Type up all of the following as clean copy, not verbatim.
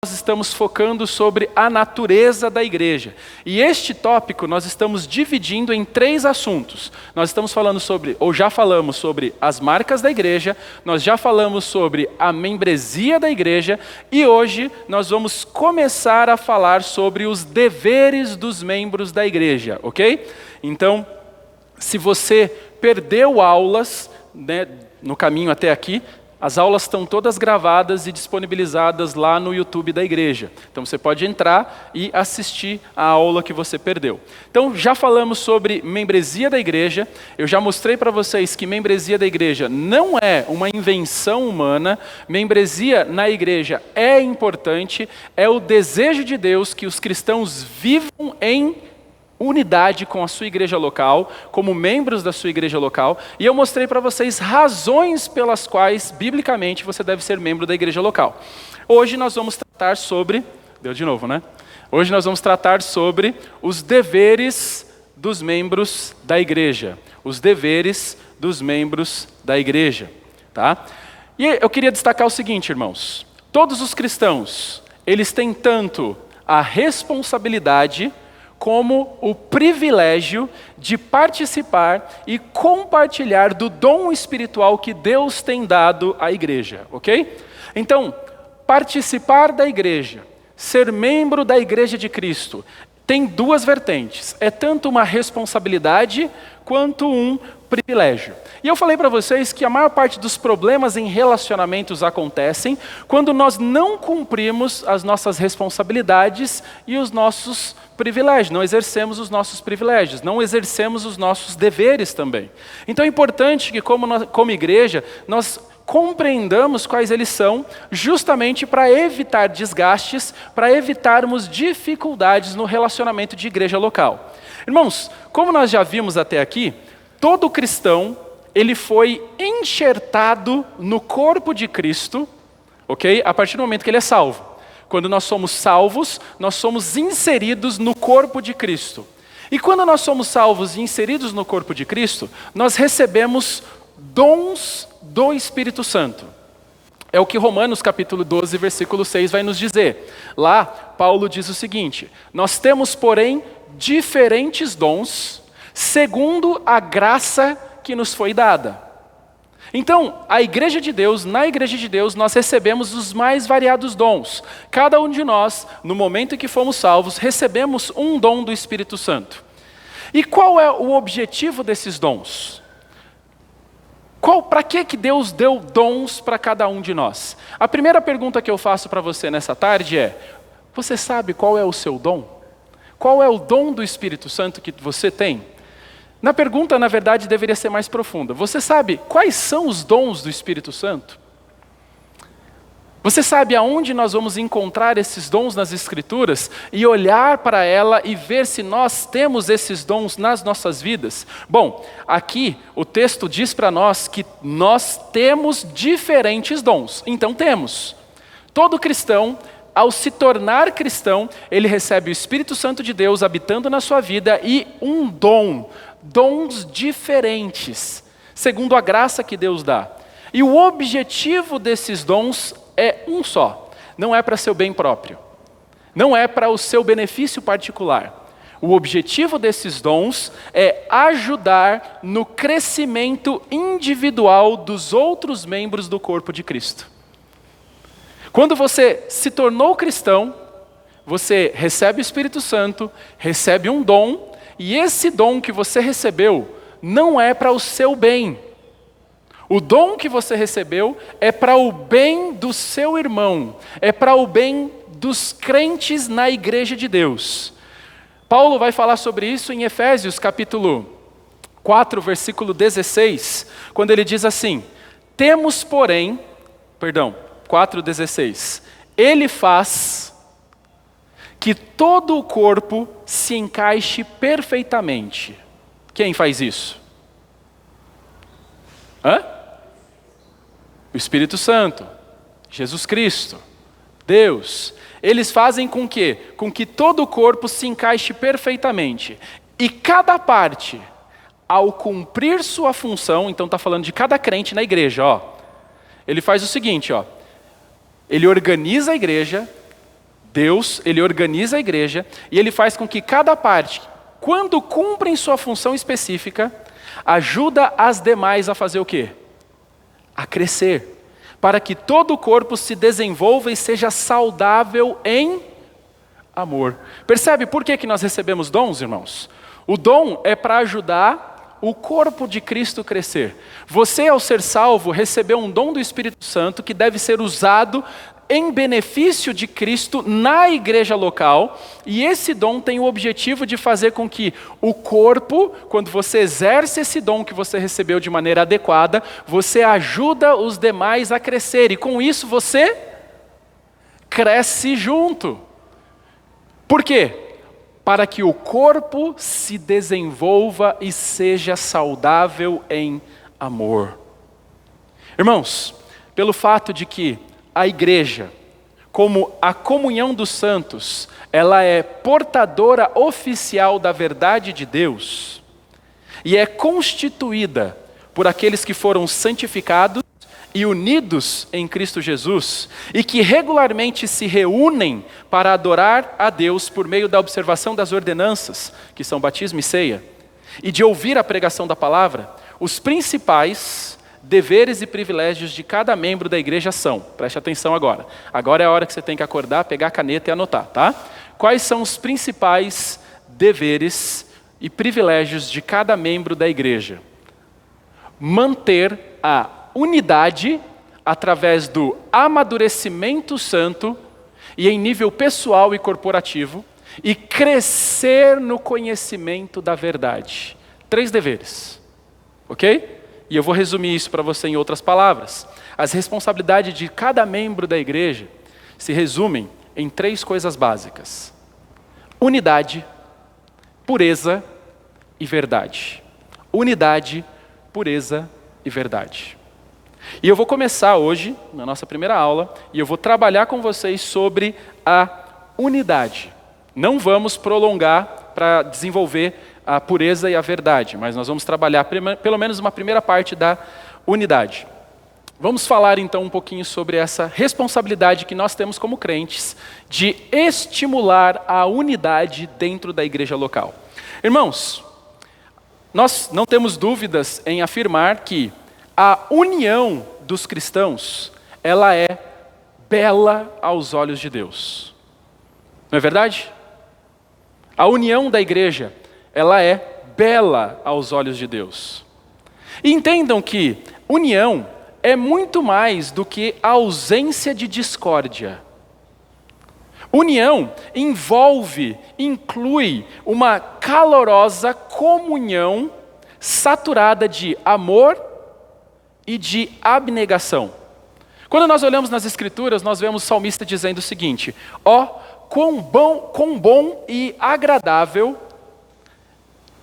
nós estamos focando sobre a natureza da igreja. E este tópico nós estamos dividindo em 3 assuntos. Nós estamos falando sobre, ou já falamos sobre as marcas da igreja, nós já falamos sobre a membresia da igreja, e hoje nós vamos começar a falar sobre os deveres dos membros da igreja, ok? Então, se você perdeu aulas, né, no caminho até aqui, as aulas estão todas gravadas e disponibilizadas lá no YouTube da igreja. Então você pode entrar e assistir a aula que você perdeu. Então já falamos sobre membresia da igreja. Eu já mostrei para vocês que membresia da igreja não é uma invenção humana. Membresia na igreja é importante, é o desejo de Deus que os cristãos vivam em unidade com a sua igreja local, como membros da sua igreja local, e eu mostrei para vocês razões pelas quais, biblicamente, você deve ser membro da igreja local. Hoje nós vamos tratar sobre, deu de novo, né? Hoje nós vamos tratar sobre os deveres dos membros da igreja. Os deveres dos membros da igreja, tá? E eu queria destacar o seguinte, irmãos. Todos os cristãos, eles têm tanto a responsabilidade como o privilégio de participar e compartilhar do dom espiritual que Deus tem dado à igreja, ok? Então, participar da igreja, ser membro da igreja de Cristo, tem 2 vertentes. É tanto uma responsabilidade quanto um privilégio. E eu falei para vocês que a maior parte dos problemas em relacionamentos acontecem quando nós não cumprimos as nossas responsabilidades e os nossos privilégios, não exercemos os nossos privilégios, não exercemos os nossos deveres também. Então é importante que como igreja, nós compreendamos quais eles são, justamente para evitar desgastes, para evitarmos dificuldades no relacionamento de igreja local. Irmãos, como nós já vimos até aqui, todo cristão, ele foi enxertado no corpo de Cristo, ok? A partir do momento que ele é salvo. Quando nós somos salvos, nós somos inseridos no corpo de Cristo. E quando nós somos salvos e inseridos no corpo de Cristo, nós recebemos dons do Espírito Santo. É o que Romanos capítulo 12, versículo 6 vai nos dizer. Lá, Paulo diz o seguinte: nós temos, porém, diferentes dons, segundo a graça que nos foi dada. Então, a igreja de Deus, na igreja de Deus, nós recebemos os mais variados dons. Cada um de nós, no momento em que fomos salvos, recebemos um dom do Espírito Santo. E qual é o objetivo desses dons? Para que Deus deu dons para cada um de nós? A primeira pergunta que eu faço para você nessa tarde é: você sabe qual é o seu dom? Qual é o dom do Espírito Santo que você tem? Na pergunta, na verdade, deveria ser mais profunda. Você sabe quais são os dons do Espírito Santo? Você sabe aonde nós vamos encontrar esses dons nas Escrituras e olhar para ela e ver se nós temos esses dons nas nossas vidas? Bom, aqui o texto diz para nós que nós temos diferentes dons. Então temos. Todo cristão, ao se tornar cristão, ele recebe o Espírito Santo de Deus habitando na sua vida e um dom. Dons diferentes, segundo a graça que Deus dá. E o objetivo desses dons é um só. Não é para seu bem próprio. Não é para o seu benefício particular. O objetivo desses dons é ajudar no crescimento individual dos outros membros do corpo de Cristo. Quando você se tornou cristão, você recebe o Espírito Santo, recebe um dom, e esse dom que você recebeu não é para o seu bem. O dom que você recebeu é para o bem do seu irmão, é para o bem dos crentes na igreja de Deus. Paulo vai falar sobre isso em Efésios capítulo 4, versículo 16, quando ele diz assim: 4:16, ele faz que todo o corpo se encaixe perfeitamente. Quem faz isso? O Espírito Santo, Jesus Cristo, Deus. Eles fazem com que todo o corpo se encaixe perfeitamente. E cada parte, ao cumprir sua função, então está falando de cada crente na igreja, ele faz o seguinte, ele organiza a igreja, Deus, ele organiza a igreja e ele faz com que cada parte, quando cumprem sua função específica, ajuda as demais a fazer o quê? A crescer, para que todo o corpo se desenvolva e seja saudável em amor. Percebe por que nós recebemos dons, irmãos? O dom é para ajudar o corpo de Cristo crescer. Você, ao ser salvo, recebeu um dom do Espírito Santo que deve ser usado em benefício de Cristo na igreja local, e esse dom tem o objetivo de fazer com que o corpo, quando você exerce esse dom que você recebeu de maneira adequada, você ajuda os demais a crescer, e com isso você cresce junto. Por quê? Para que o corpo se desenvolva e seja saudável em amor. Irmãos, pelo fato de que a igreja, como a comunhão dos santos, ela é portadora oficial da verdade de Deus e é constituída por aqueles que foram santificados e unidos em Cristo Jesus e que regularmente se reúnem para adorar a Deus por meio da observação das ordenanças, que são batismo e ceia, e de ouvir a pregação da palavra, os principais deveres e privilégios de cada membro da igreja são, preste atenção agora. Agora é a hora que você tem que acordar, pegar a caneta e anotar, tá? Quais são os principais deveres e privilégios de cada membro da igreja? Manter a unidade através do amadurecimento santo e em nível pessoal e corporativo, e crescer no conhecimento da verdade. 3 deveres, ok? E eu vou resumir isso para você em outras palavras. As responsabilidades de cada membro da igreja se resumem em 3 coisas básicas: unidade, pureza e verdade. Unidade, pureza e verdade. E eu vou começar hoje, na nossa primeira aula, e eu vou trabalhar com vocês sobre a unidade. Não vamos prolongar para desenvolver a pureza e a verdade, mas nós vamos trabalhar pelo menos uma primeira parte da unidade. Vamos falar então um pouquinho sobre essa responsabilidade que nós temos como crentes de estimular a unidade dentro da igreja local. Irmãos, nós não temos dúvidas em afirmar que a união dos cristãos, ela é bela aos olhos de Deus. Não é verdade? A união da igreja, ela é bela aos olhos de Deus. E entendam que união é muito mais do que a ausência de discórdia. União inclui uma calorosa comunhão saturada de amor e de abnegação. Quando nós olhamos nas Escrituras, nós vemos o salmista dizendo o seguinte: ó, quão bom e agradável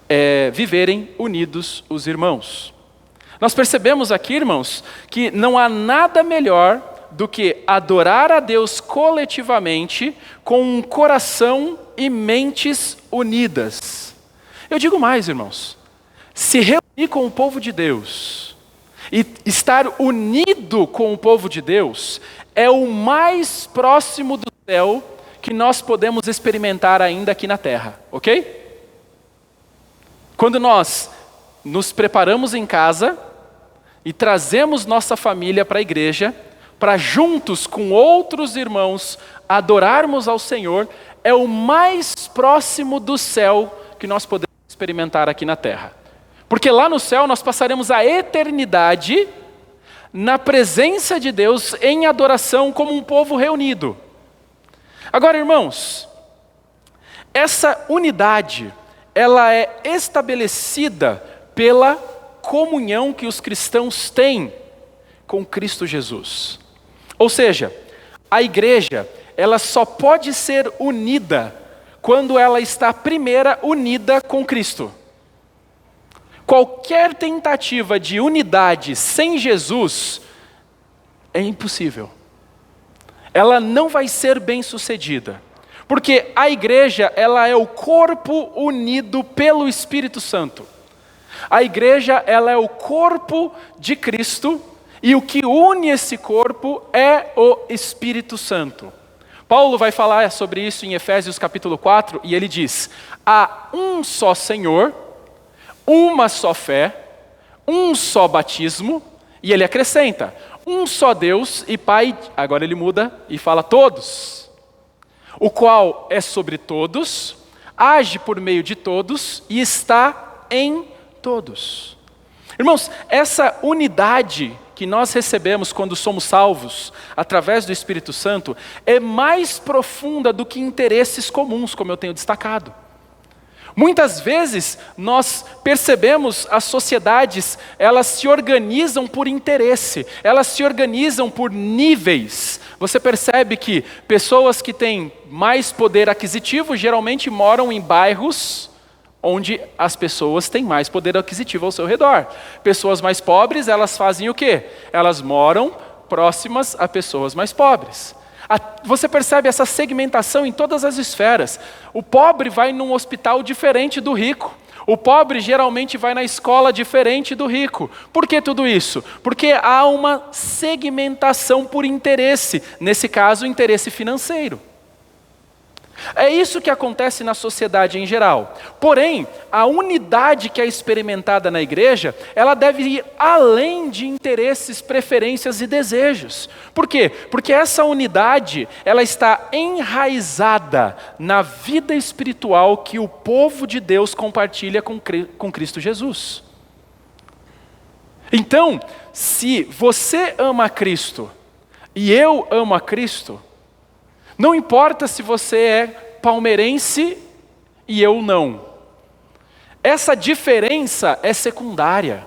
é viverem unidos os irmãos. Nós percebemos aqui, irmãos, que não há nada melhor do que adorar a Deus coletivamente com um coração e mentes unidas. Eu digo mais, irmãos, se reunir com o povo de Deus e estar unido com o povo de Deus é o mais próximo do céu que nós podemos experimentar ainda aqui na terra, ok? Quando nós nos preparamos em casa e trazemos nossa família para a igreja, para juntos com outros irmãos adorarmos ao Senhor, é o mais próximo do céu que nós podemos experimentar aqui na terra. Porque lá no céu nós passaremos a eternidade na presença de Deus em adoração como um povo reunido. Agora, irmãos, essa unidade, ela é estabelecida pela comunhão que os cristãos têm com Cristo Jesus. Ou seja, a igreja, ela só pode ser unida quando ela está primeiro unida com Cristo. Qualquer tentativa de unidade sem Jesus é impossível. Ela não vai ser bem-sucedida. Porque a igreja, ela é o corpo unido pelo Espírito Santo. A igreja, ela é o corpo de Cristo, e o que une esse corpo é o Espírito Santo. Paulo vai falar sobre isso em Efésios capítulo 4, e ele diz: há um só Senhor, uma só fé, um só batismo, e ele acrescenta, um só Deus e Pai, agora ele muda e fala todos, o qual é sobre todos, age por meio de todos e está em todos. Irmãos, essa unidade que nós recebemos quando somos salvos, através do Espírito Santo, é mais profunda do que interesses comuns, como eu tenho destacado. Muitas vezes nós percebemos as sociedades, elas se organizam por interesse, elas se organizam por níveis. Você percebe que pessoas que têm mais poder aquisitivo geralmente moram em bairros onde as pessoas têm mais poder aquisitivo ao seu redor. Pessoas mais pobres, elas fazem o quê? Elas moram próximas a pessoas mais pobres. Você percebe essa segmentação em todas as esferas. O pobre vai num hospital diferente do rico. O pobre geralmente vai na escola diferente do rico. Por que tudo isso? Porque há uma segmentação por interesse, nesse caso, interesse financeiro. É isso que acontece na sociedade em geral. Porém, a unidade que é experimentada na igreja, ela deve ir além de interesses, preferências e desejos. Por quê? Porque essa unidade, ela está enraizada na vida espiritual que o povo de Deus compartilha com Cristo Jesus. Então, se você ama a Cristo e eu amo a Cristo, não importa se você é palmeirense e eu não. Essa diferença é secundária.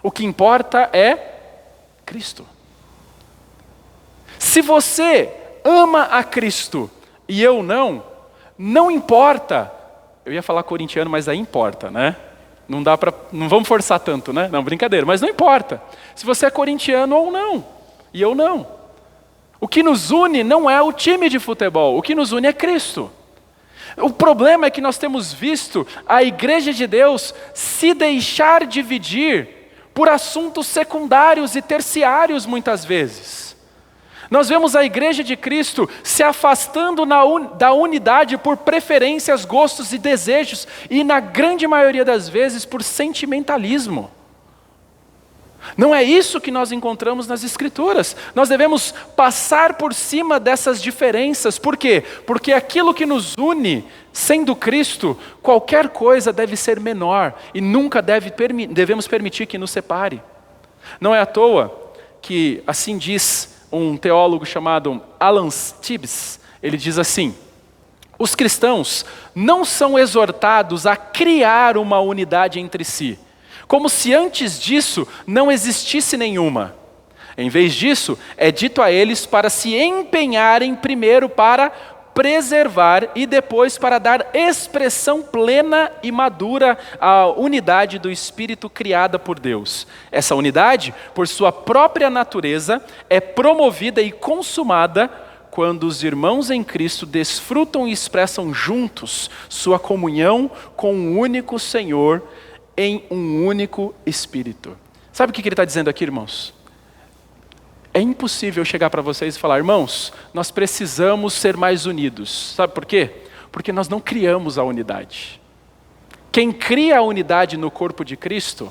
O que importa é Cristo. Se você ama a Cristo e eu não, não importa. Eu ia falar corintiano, mas aí importa, né? Não vamos forçar tanto, né? Não, brincadeira, mas não importa. Se você é corintiano ou não, e eu não. O que nos une não é o time de futebol, o que nos une é Cristo. O problema é que nós temos visto a igreja de Deus se deixar dividir por assuntos secundários e terciários muitas vezes. Nós vemos a igreja de Cristo se afastando da unidade por preferências, gostos e desejos, e na grande maioria das vezes por sentimentalismo. Não é isso que nós encontramos nas Escrituras. Nós devemos passar por cima dessas diferenças. Por quê? Porque aquilo que nos une, sendo Cristo, qualquer coisa deve ser menor e nunca devemos permitir que nos separe. Não é à toa que, assim diz um teólogo chamado Alan Tibbs, ele diz assim: os cristãos não são exortados a criar uma unidade entre si, como se antes disso não existisse nenhuma. Em vez disso, é dito a eles para se empenharem primeiro para preservar e depois para dar expressão plena e madura à unidade do Espírito criada por Deus. Essa unidade, por sua própria natureza, é promovida e consumada quando os irmãos em Cristo desfrutam e expressam juntos sua comunhão com um único Senhor, em um único Espírito. Sabe o que ele está dizendo aqui, irmãos? É impossível chegar para vocês e falar: irmãos, nós precisamos ser mais unidos. Sabe por quê? Porque nós não criamos a unidade. Quem cria a unidade no corpo de Cristo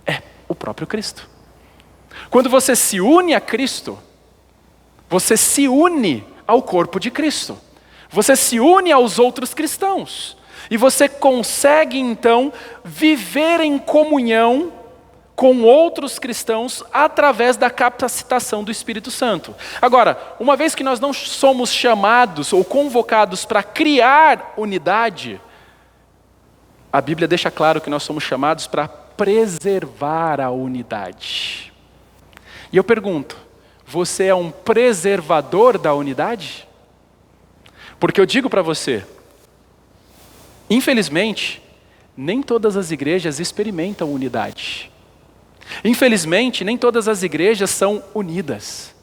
é o próprio Cristo. Quando você se une a Cristo, você se une ao corpo de Cristo. Você se une aos outros cristãos. E você consegue, então, viver em comunhão com outros cristãos através da capacitação do Espírito Santo. Agora, uma vez que nós não somos chamados ou convocados para criar unidade, a Bíblia deixa claro que nós somos chamados para preservar a unidade. E eu pergunto, você é um preservador da unidade? Porque eu digo para você, infelizmente, nem todas as igrejas experimentam unidade. Infelizmente, nem todas as igrejas são unidas.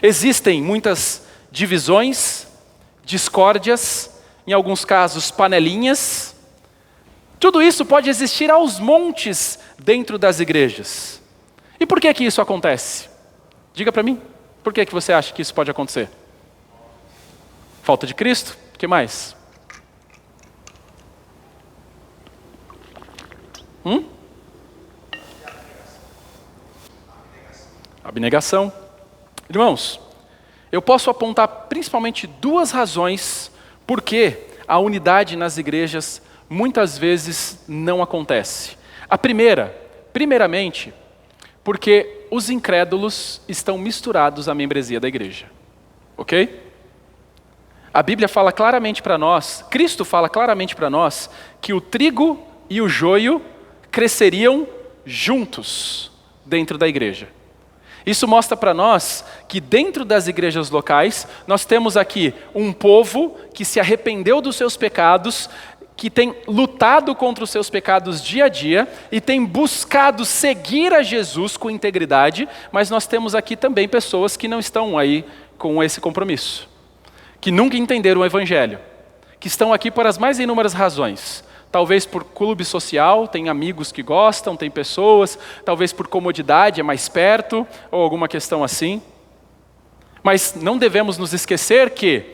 Existem muitas divisões, discórdias, em alguns casos panelinhas. Tudo isso pode existir aos montes dentro das igrejas. E por que isso acontece? Diga para mim, por que você acha que isso pode acontecer? Falta de Cristo? O que mais? Abnegação. Irmãos, eu posso apontar principalmente duas razões por que a unidade nas igrejas muitas vezes não acontece. A primeiramente, porque os incrédulos estão misturados à membresia da igreja. Ok? A Bíblia fala claramente para nós, Cristo fala claramente para nós, que o trigo e o joio cresceriam juntos dentro da igreja. Isso mostra para nós que dentro das igrejas locais, nós temos aqui um povo que se arrependeu dos seus pecados, que tem lutado contra os seus pecados dia a dia e tem buscado seguir a Jesus com integridade, mas nós temos aqui também pessoas que não estão aí com esse compromisso, que nunca entenderam o Evangelho, que estão aqui por as mais inúmeras razões. Talvez por clube social, tem amigos que gostam, tem pessoas, talvez por comodidade, é mais perto, ou alguma questão assim. Mas não devemos nos esquecer que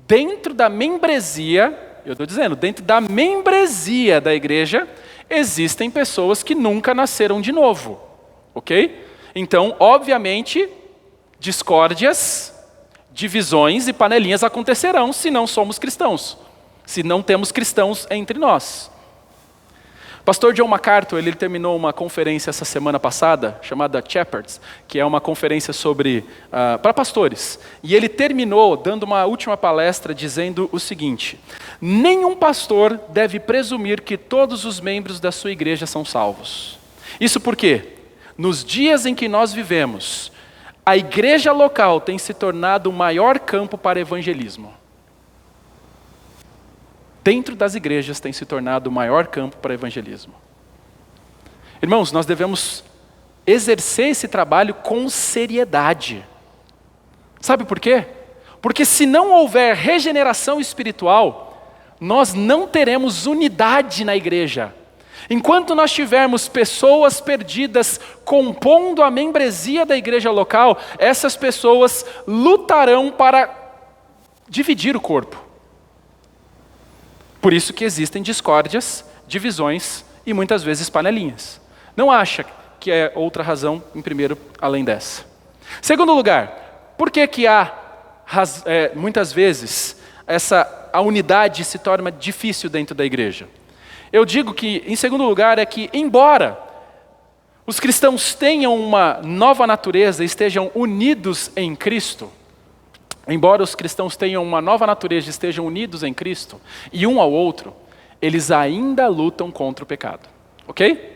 dentro da membresia, eu estou dizendo, dentro da membresia da igreja, existem pessoas que nunca nasceram de novo, ok? Então, obviamente, discórdias, divisões e panelinhas acontecerão se não somos cristãos, se não temos cristãos entre nós. Pastor John MacArthur, ele terminou uma conferência essa semana passada, chamada Shepherds, que é uma conferência sobre para pastores. E ele terminou dando uma última palestra dizendo o seguinte: nenhum pastor deve presumir que todos os membros da sua igreja são salvos. Isso porque, nos dias em que nós vivemos, a igreja local tem se tornado o maior campo para evangelismo. Dentro das igrejas tem se tornado o maior campo para evangelismo. Irmãos, nós devemos exercer esse trabalho com seriedade. Sabe por quê? Porque se não houver regeneração espiritual, nós não teremos unidade na igreja. Enquanto nós tivermos pessoas perdidas compondo a membresia da igreja local, essas pessoas lutarão para dividir o corpo. Por isso que existem discórdias, divisões e muitas vezes panelinhas. Não acha que é outra razão, em primeiro, além dessa. Segundo lugar, por que há, muitas vezes, a unidade se torna difícil dentro da igreja? Eu digo que, em segundo lugar, é que, embora os cristãos tenham uma nova natureza e estejam unidos em Cristo, embora os cristãos tenham uma nova natureza e estejam unidos em Cristo, e um ao outro, eles ainda lutam contra o pecado. Ok?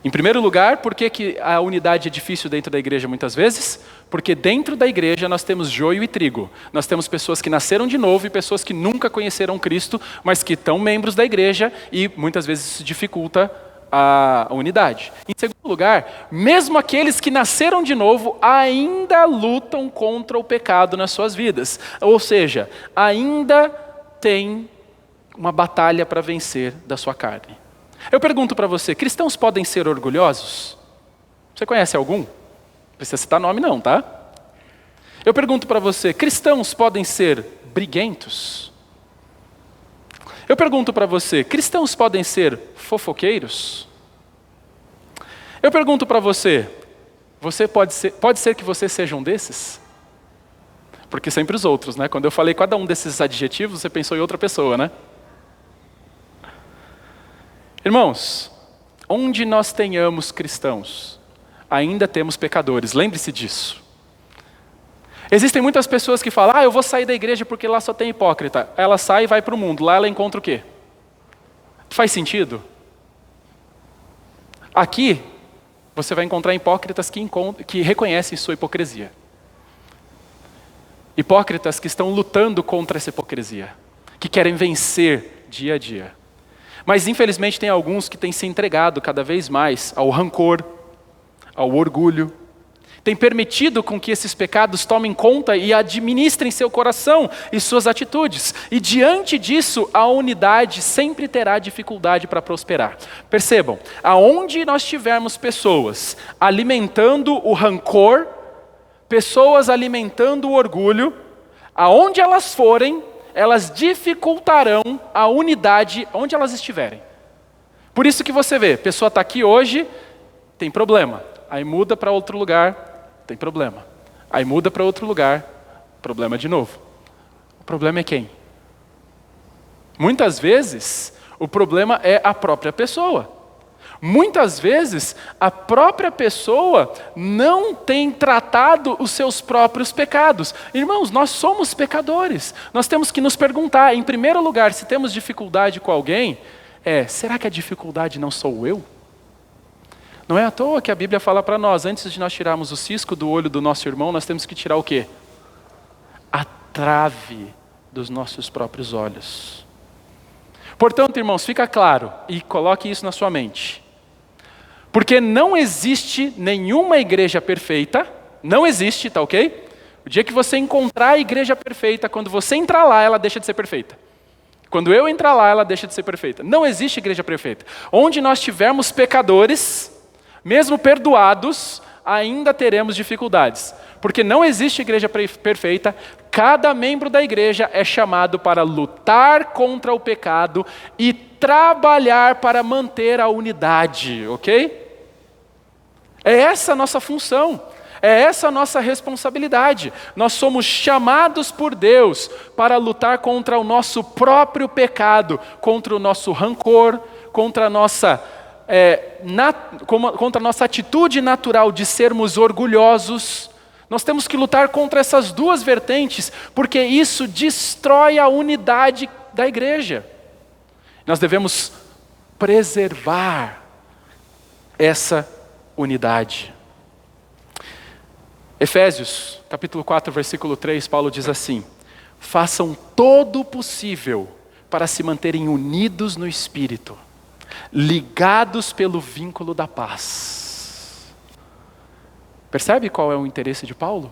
Em primeiro lugar, por que a unidade é difícil dentro da igreja muitas vezes? Porque dentro da igreja nós temos joio e trigo. Nós temos pessoas que nasceram de novo e pessoas que nunca conheceram Cristo, mas que estão membros da igreja e muitas vezes isso dificulta a unidade. Em segundo lugar, mesmo aqueles que nasceram de novo ainda lutam contra o pecado nas suas vidas. Ou seja, ainda tem uma batalha para vencer da sua carne. Eu pergunto para você, cristãos podem ser orgulhosos? Você conhece algum? Não precisa citar nome não, tá? Eu pergunto para você, cristãos podem ser briguentos? Eu pergunto para você, cristãos podem ser fofoqueiros? Eu pergunto para você, pode ser que você seja um desses? Porque sempre os outros, né? Quando eu falei cada um desses adjetivos, você pensou em outra pessoa, né? Irmãos, onde nós tenhamos cristãos, ainda temos pecadores, lembre-se disso. Existem muitas pessoas que falam, eu vou sair da igreja porque lá só tem hipócrita. Ela sai e vai para o mundo, lá ela encontra o quê? Faz sentido? Aqui, você vai encontrar hipócritas que reconhecem sua hipocrisia. Hipócritas que estão lutando contra essa hipocrisia, que querem vencer dia a dia. Mas infelizmente tem alguns que têm se entregado cada vez mais ao rancor, ao orgulho, tem permitido com que esses pecados tomem conta e administrem seu coração e suas atitudes. E diante disso, a unidade sempre terá dificuldade para prosperar. Percebam, aonde nós tivermos pessoas alimentando o rancor, pessoas alimentando o orgulho, aonde elas forem, elas dificultarão a unidade onde elas estiverem. Por isso que você vê, a pessoa está aqui hoje, tem problema. Aí muda para outro lugar, tem problema. Aí muda para outro lugar, problema de novo. O problema é quem? Muitas vezes, o problema é a própria pessoa. Muitas vezes, a própria pessoa não tem tratado os seus próprios pecados. Irmãos, nós somos pecadores. Nós temos que nos perguntar, em primeiro lugar, se temos dificuldade com alguém, será que a dificuldade não sou eu? Não é à toa que a Bíblia fala para nós, antes de nós tirarmos o cisco do olho do nosso irmão, nós temos que tirar o quê? A trave dos nossos próprios olhos. Portanto, irmãos, fica claro, e coloque isso na sua mente. Porque não existe nenhuma igreja perfeita, não existe, tá ok? O dia que você encontrar a igreja perfeita, quando você entrar lá, ela deixa de ser perfeita. Quando eu entrar lá, ela deixa de ser perfeita. Não existe igreja perfeita. Onde nós tivermos pecadores, mesmo perdoados, ainda teremos dificuldades. Porque não existe igreja perfeita, cada membro da igreja é chamado para lutar contra o pecado e trabalhar para manter a unidade, ok? É essa a nossa função, é essa a nossa responsabilidade. Nós somos chamados por Deus para lutar contra o nosso próprio pecado, contra o nosso rancor, contra a nossa atitude natural de sermos orgulhosos. Nós temos que lutar contra essas duas vertentes, porque isso destrói a unidade da igreja. Nós devemos preservar essa unidade. Efésios, capítulo 4, versículo 3, Paulo diz assim: façam todo o possível para se manterem unidos no Espírito, ligados pelo vínculo da paz. Percebe qual é o interesse de Paulo?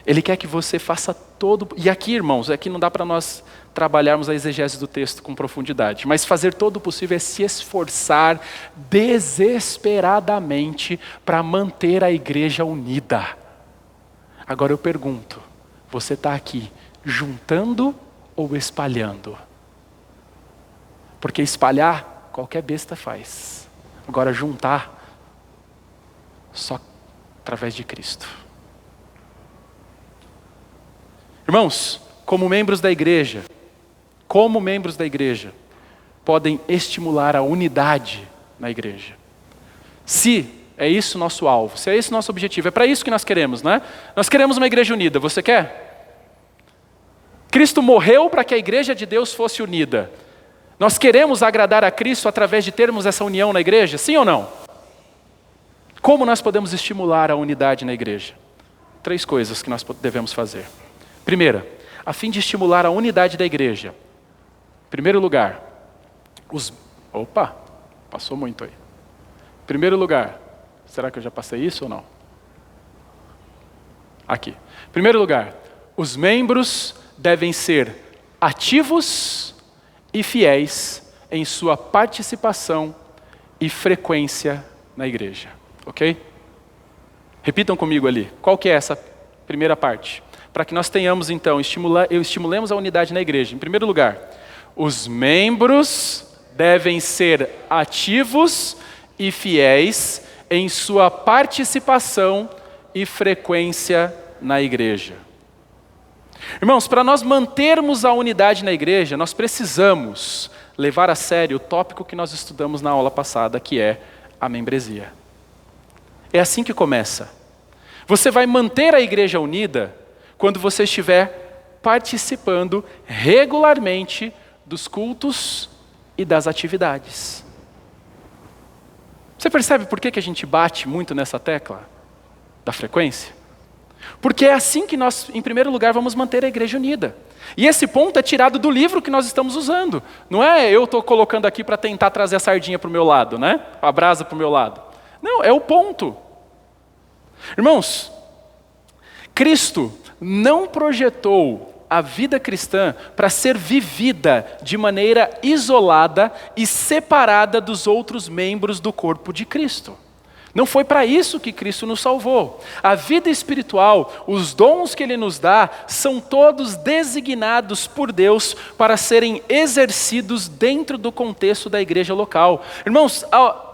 Ele quer que você faça todo... E aqui, irmãos, aqui não dá para nós trabalharmos a exegese do texto com profundidade, mas fazer todo o possível é se esforçar desesperadamente para manter a igreja unida. Agora eu pergunto, você está aqui juntando ou espalhando? Porque espalhar, qualquer besta faz. Agora juntar, só através de Cristo. Irmãos, como membros da igreja, podem estimular a unidade na igreja. Se é isso nosso alvo, se é esse nosso objetivo, é para isso que nós queremos, né? Nós queremos uma igreja unida, você quer? Cristo morreu para que a igreja de Deus fosse unida. Nós queremos agradar a Cristo através de termos essa união na igreja, sim ou não? Como nós podemos estimular a unidade na igreja? 3 coisas que nós devemos fazer. Primeira, a fim de estimular a unidade da igreja. Em primeiro lugar, passou muito aí. Em primeiro lugar, será que eu já passei isso ou não? Aqui. Em primeiro lugar, os membros devem ser ativos e fiéis em sua participação e frequência na igreja. Ok? Repitam comigo ali. Qual que é essa primeira parte? Para que nós tenhamos, então, estimulemos a unidade na igreja. Em primeiro lugar, os membros devem ser ativos e fiéis em sua participação e frequência na igreja. Irmãos, para nós mantermos a unidade na igreja, nós precisamos levar a sério o tópico que nós estudamos na aula passada, que é a membresia. É assim que começa. Você vai manter a igreja unida quando você estiver participando regularmente dos cultos e das atividades. Você percebe por que a gente bate muito nessa tecla da frequência? Porque é assim que nós, em primeiro lugar, vamos manter a igreja unida. E esse ponto é tirado do livro que nós estamos usando. Não é eu estou colocando aqui para tentar trazer a sardinha para o meu lado, né? A brasa para o meu lado. Não, é o ponto. Irmãos, Cristo não projetou a vida cristã para ser vivida de maneira isolada e separada dos outros membros do corpo de Cristo. Não foi para isso que Cristo nos salvou. A vida espiritual, os dons que Ele nos dá, são todos designados por Deus para serem exercidos dentro do contexto da igreja local. Irmãos,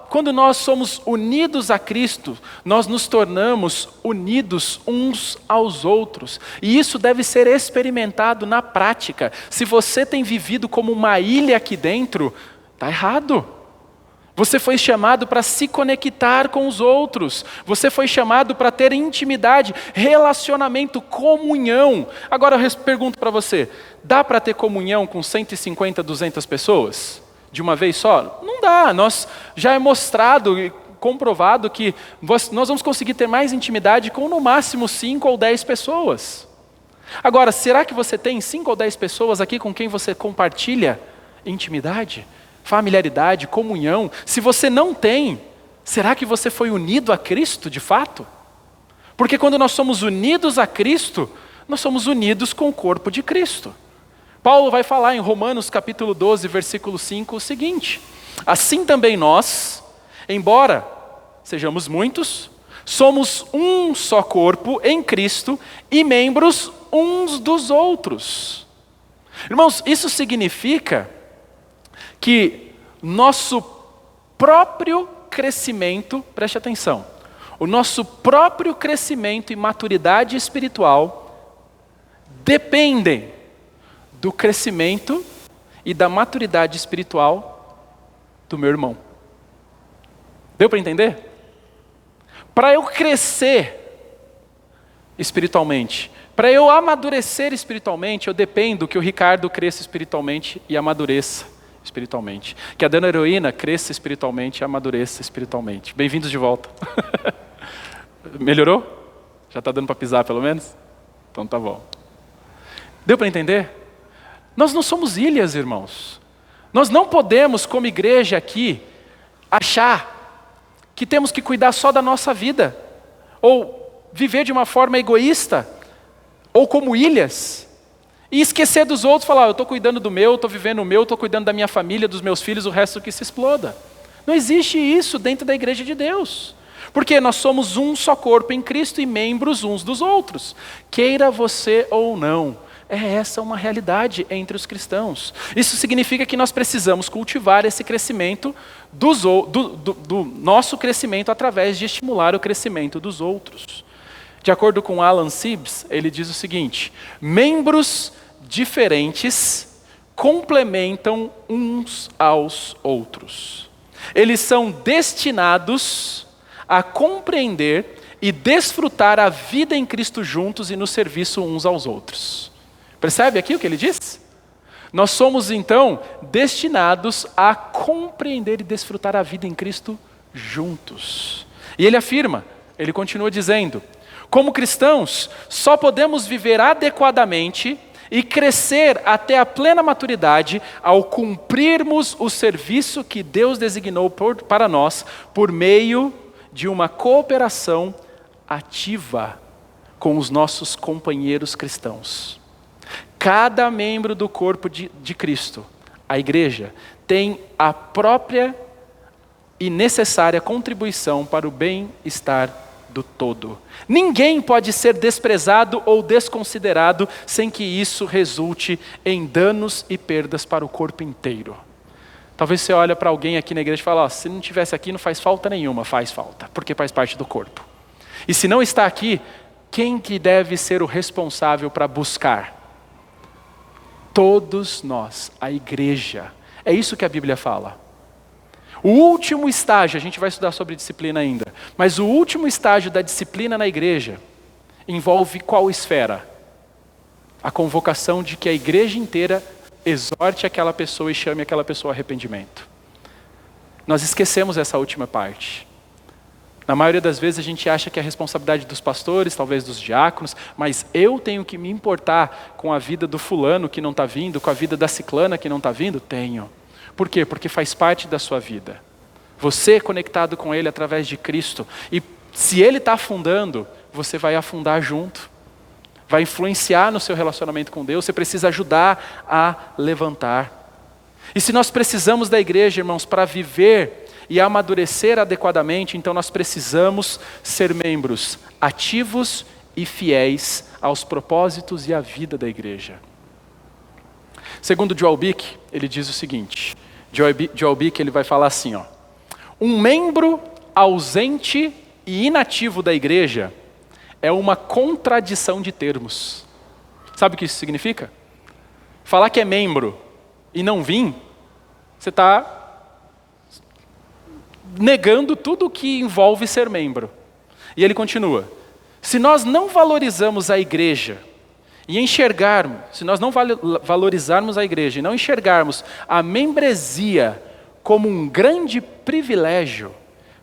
quando nós somos unidos a Cristo, nós nos tornamos unidos uns aos outros. E isso deve ser experimentado na prática. Se você tem vivido como uma ilha aqui dentro, está errado. Você foi chamado para se conectar com os outros. Você foi chamado para ter intimidade, relacionamento, comunhão. Agora eu pergunto para você, dá para ter comunhão com 150, 200 pessoas? De uma vez só? Não dá. Já é mostrado e comprovado que nós vamos conseguir ter mais intimidade com no máximo 5 ou 10 pessoas. Agora, será que você tem 5 ou 10 pessoas aqui com quem você compartilha intimidade? Familiaridade, comunhão? Se você não tem, será que você foi unido a Cristo de fato? Porque quando nós somos unidos a Cristo, nós somos unidos com o corpo de Cristo. Paulo vai falar em Romanos capítulo 12, versículo 5, o seguinte: assim também nós, embora sejamos muitos, somos um só corpo em Cristo e membros uns dos outros. Irmãos, isso significa que nosso próprio crescimento, preste atenção, o nosso próprio crescimento e maturidade espiritual dependem do crescimento e da maturidade espiritual do meu irmão. Deu para entender? Para eu crescer espiritualmente, para eu amadurecer espiritualmente, eu dependo que o Ricardo cresça espiritualmente e amadureça espiritualmente. Que a Dona Heroína cresça espiritualmente e amadureça espiritualmente. Bem-vindos de volta. Melhorou? Já está dando para pisar pelo menos? Então tá bom. Deu para entender? Nós não somos ilhas, irmãos. Nós não podemos, como igreja aqui, achar que temos que cuidar só da nossa vida, ou viver de uma forma egoísta, ou como ilhas, e esquecer dos outros, falar, eu estou cuidando do meu, estou vivendo o meu, estou cuidando da minha família, dos meus filhos, o resto que se exploda. Não existe isso dentro da igreja de Deus. Porque nós somos um só corpo em Cristo e membros uns dos outros. Queira você ou não, essa uma realidade entre os cristãos. Isso significa que nós precisamos cultivar esse crescimento do nosso crescimento através de estimular o crescimento dos outros. De acordo com Alan Sibbs, ele diz o seguinte: membros diferentes complementam uns aos outros. Eles são destinados a compreender e desfrutar a vida em Cristo juntos e no serviço uns aos outros. Percebe aqui o que ele diz? Nós somos então destinados a compreender e desfrutar a vida em Cristo juntos. E ele afirma, ele continua dizendo: como cristãos, só podemos viver adequadamente e crescer até a plena maturidade ao cumprirmos o serviço que Deus designou para nós por meio de uma cooperação ativa com os nossos companheiros cristãos. Cada membro do corpo de Cristo, a igreja, tem a própria e necessária contribuição para o bem-estar do todo. Ninguém pode ser desprezado ou desconsiderado sem que isso resulte em danos e perdas para o corpo inteiro. Talvez você olhe para alguém aqui na igreja e fale, se não estivesse aqui não faz falta nenhuma. Faz falta, porque faz parte do corpo. E se não está aqui, quem que deve ser o responsável para buscar? Todos nós, a igreja. É isso que a Bíblia fala. O último estágio, a gente vai estudar sobre disciplina ainda, mas o último estágio da disciplina na igreja envolve qual esfera? A convocação de que a igreja inteira exorte aquela pessoa e chame aquela pessoa ao arrependimento. Nós esquecemos essa última parte. Na maioria das vezes a gente acha que é a responsabilidade dos pastores, talvez dos diáconos, mas eu tenho que me importar com a vida do fulano que não está vindo, com a vida da ciclana que não está vindo? Tenho. Por quê? Porque faz parte da sua vida. Você é conectado com Ele através de Cristo. E se Ele está afundando, você vai afundar junto. Vai influenciar no seu relacionamento com Deus. Você precisa ajudar a levantar. E se nós precisamos da igreja, irmãos, para viver e amadurecer adequadamente, então nós precisamos ser membros ativos e fiéis aos propósitos e à vida da igreja. Segundo Joel Bick, ele diz o seguinte, Joel Bick ele vai falar assim, um membro ausente e inativo da igreja é uma contradição de termos. Sabe o que isso significa? Falar que é membro e não vir, você está negando tudo o que envolve ser membro. E ele continua, se nós não valorizamos a igreja e enxergarmos, se nós não valorizarmos a igreja e não enxergarmos a membresia como um grande privilégio,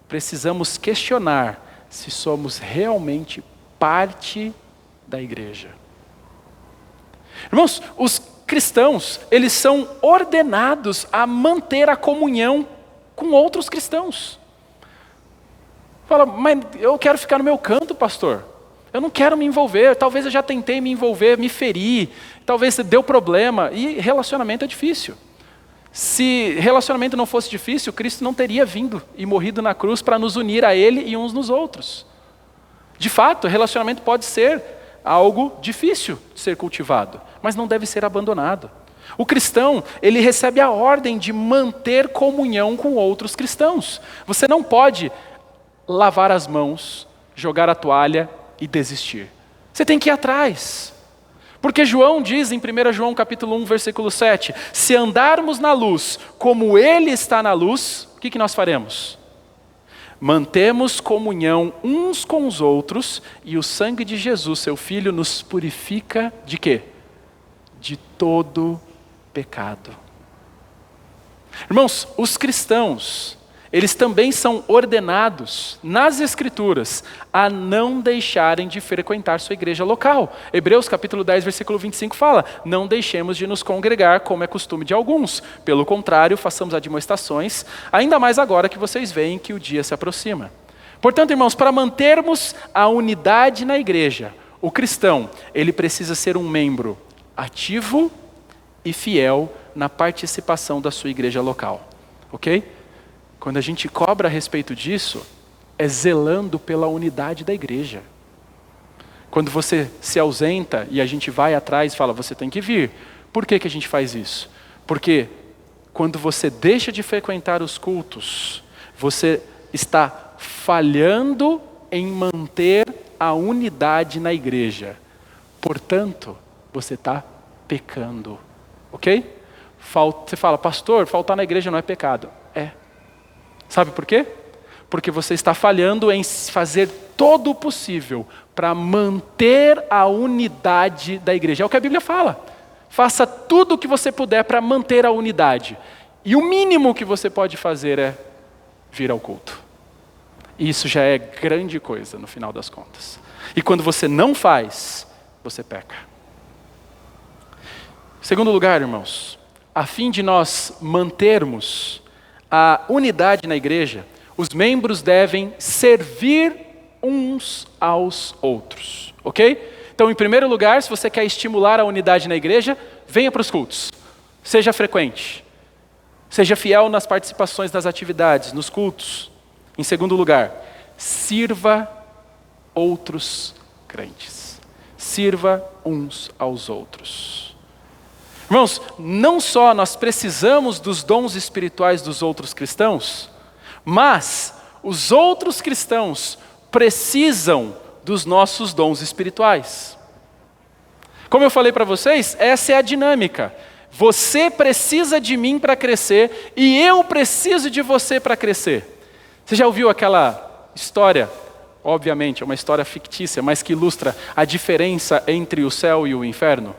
precisamos questionar se somos realmente parte da igreja. Irmãos, os cristãos, eles são ordenados a manter a comunhão com outros cristãos. Fala, mas eu quero ficar no meu canto, pastor. Eu não quero me envolver, talvez eu já tentei me envolver, me feri, talvez deu problema, e relacionamento é difícil. Se relacionamento não fosse difícil, Cristo não teria vindo e morrido na cruz para nos unir a Ele e uns nos outros. De fato, relacionamento pode ser algo difícil de ser cultivado, mas não deve ser abandonado. O cristão, ele recebe a ordem de manter comunhão com outros cristãos. Você não pode lavar as mãos, jogar a toalha e desistir. Você tem que ir atrás. Porque João diz em 1 João capítulo 1, versículo 7, se andarmos na luz como Ele está na luz, o que nós faremos? Mantemos comunhão uns com os outros e o sangue de Jesus, seu Filho, nos purifica de quê? De todo pecado. Irmãos, os cristãos, eles também são ordenados nas Escrituras a não deixarem de frequentar sua igreja local. Hebreus capítulo 10, versículo 25 fala, não deixemos de nos congregar como é costume de alguns. Pelo contrário, façamos admoestações, ainda mais agora que vocês veem que o dia se aproxima. Portanto, irmãos, para mantermos a unidade na igreja, o cristão, ele precisa ser um membro ativo e fiel na participação da sua igreja local. Ok? Quando a gente cobra a respeito disso, é zelando pela unidade da igreja. Quando você se ausenta e a gente vai atrás e fala, você tem que vir. Por que a gente faz isso? Porque quando você deixa de frequentar os cultos, você está falhando em manter a unidade na igreja. Portanto, você está pecando. Ok? Você fala, pastor, faltar na igreja não é pecado. É. Sabe por quê? Porque você está falhando em fazer todo o possível para manter a unidade da igreja. É o que a Bíblia fala. Faça tudo o que você puder para manter a unidade. E o mínimo que você pode fazer é vir ao culto. E isso já é grande coisa no final das contas. E quando você não faz, você peca. Segundo lugar, irmãos, a fim de nós mantermos a unidade na igreja, os membros devem servir uns aos outros, ok? Então, em primeiro lugar, se você quer estimular a unidade na igreja, venha para os cultos, seja frequente, seja fiel nas participações das atividades, nos cultos. Em segundo lugar, sirva outros crentes, sirva uns aos outros. Irmãos, não só nós precisamos dos dons espirituais dos outros cristãos, mas os outros cristãos precisam dos nossos dons espirituais. Como eu falei para vocês, essa é a dinâmica. Você precisa de mim para crescer e eu preciso de você para crescer. Você já ouviu aquela história, obviamente, é uma história fictícia, mas que ilustra a diferença entre o céu e o inferno?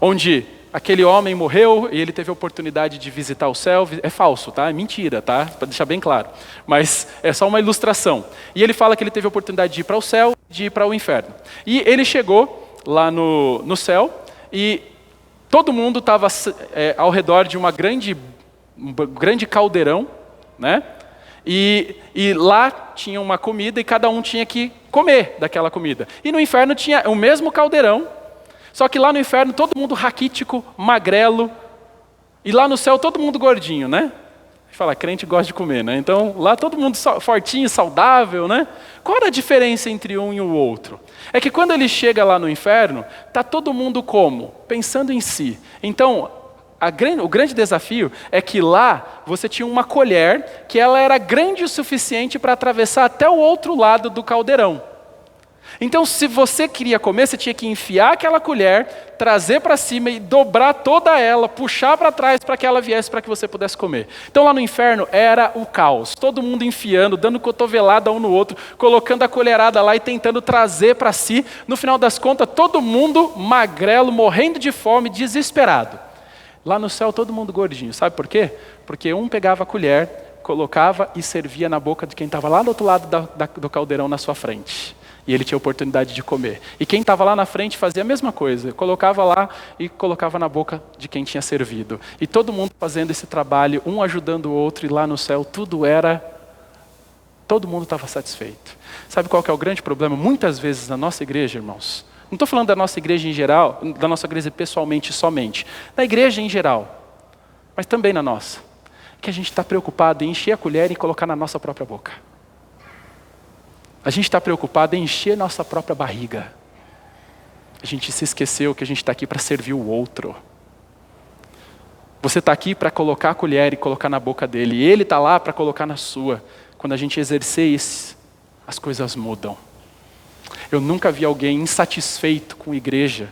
Onde aquele homem morreu e ele teve a oportunidade de visitar o céu. É falso, tá? É mentira, tá? Para deixar bem claro. Mas é só uma ilustração. E ele fala que ele teve a oportunidade de ir para o céu e de ir para o inferno. E ele chegou lá no céu e todo mundo estava ao redor de um grande caldeirão, né? E lá tinha uma comida e cada um tinha que comer daquela comida. E no inferno tinha o mesmo caldeirão, só que lá no inferno todo mundo raquítico, magrelo, e lá no céu todo mundo gordinho, né? Fala, crente gosta de comer, né? Então, lá todo mundo fortinho, saudável, né? Qual era a diferença entre um e o outro? É que quando ele chega lá no inferno, tá todo mundo como? Pensando em si. Então, o grande desafio é que lá você tinha uma colher que ela era grande o suficiente para atravessar até o outro lado do caldeirão. Então, se você queria comer, você tinha que enfiar aquela colher, trazer para cima e dobrar toda ela, puxar para trás para que ela viesse para que você pudesse comer. Então, lá no inferno era o caos. Todo mundo enfiando, dando cotovelada um no outro, colocando a colherada lá e tentando trazer para si. No final das contas, todo mundo magrelo, morrendo de fome, desesperado. Lá no céu, todo mundo gordinho. Sabe por quê? Porque um pegava a colher, colocava e servia na boca de quem estava lá do outro lado do caldeirão na sua frente. E ele tinha a oportunidade de comer. E quem estava lá na frente fazia a mesma coisa. Colocava lá e colocava na boca de quem tinha servido. E todo mundo fazendo esse trabalho, um ajudando o outro. E lá no céu tudo era... Todo mundo estava satisfeito. Sabe qual que é o grande problema? Muitas vezes na nossa igreja, irmãos... Não estou falando da nossa igreja em geral, da nossa igreja pessoalmente somente. Da igreja em geral. Mas também na nossa. Que a gente está preocupado em encher a colher e colocar na nossa própria boca. A gente está preocupado em encher nossa própria barriga. A gente se esqueceu que a gente está aqui para servir o outro. Você está aqui para colocar a colher e colocar na boca dele. E ele está lá para colocar na sua. Quando a gente exercer isso, as coisas mudam. Eu nunca vi alguém insatisfeito com a igreja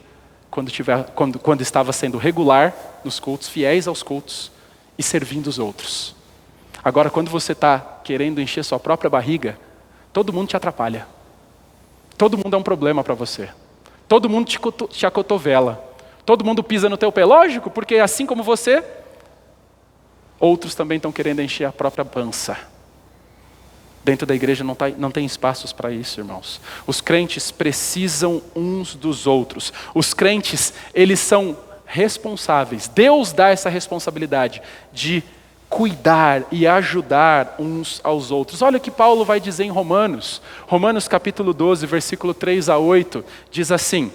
quando estava sendo regular nos cultos, fiéis aos cultos e servindo os outros. Agora, quando você está querendo encher sua própria barriga, todo mundo te atrapalha. Todo mundo é um problema para você. Todo mundo te acotovela. Todo mundo pisa no teu pé. Lógico, porque assim como você, outros também estão querendo encher a própria pança. Dentro da igreja não tem espaços para isso, irmãos. Os crentes precisam uns dos outros. Os crentes, eles são responsáveis. Deus dá essa responsabilidade de cuidar e ajudar uns aos outros. Olha o que Paulo vai dizer em Romanos. Romanos capítulo 12, versículo 3 a 8, diz assim: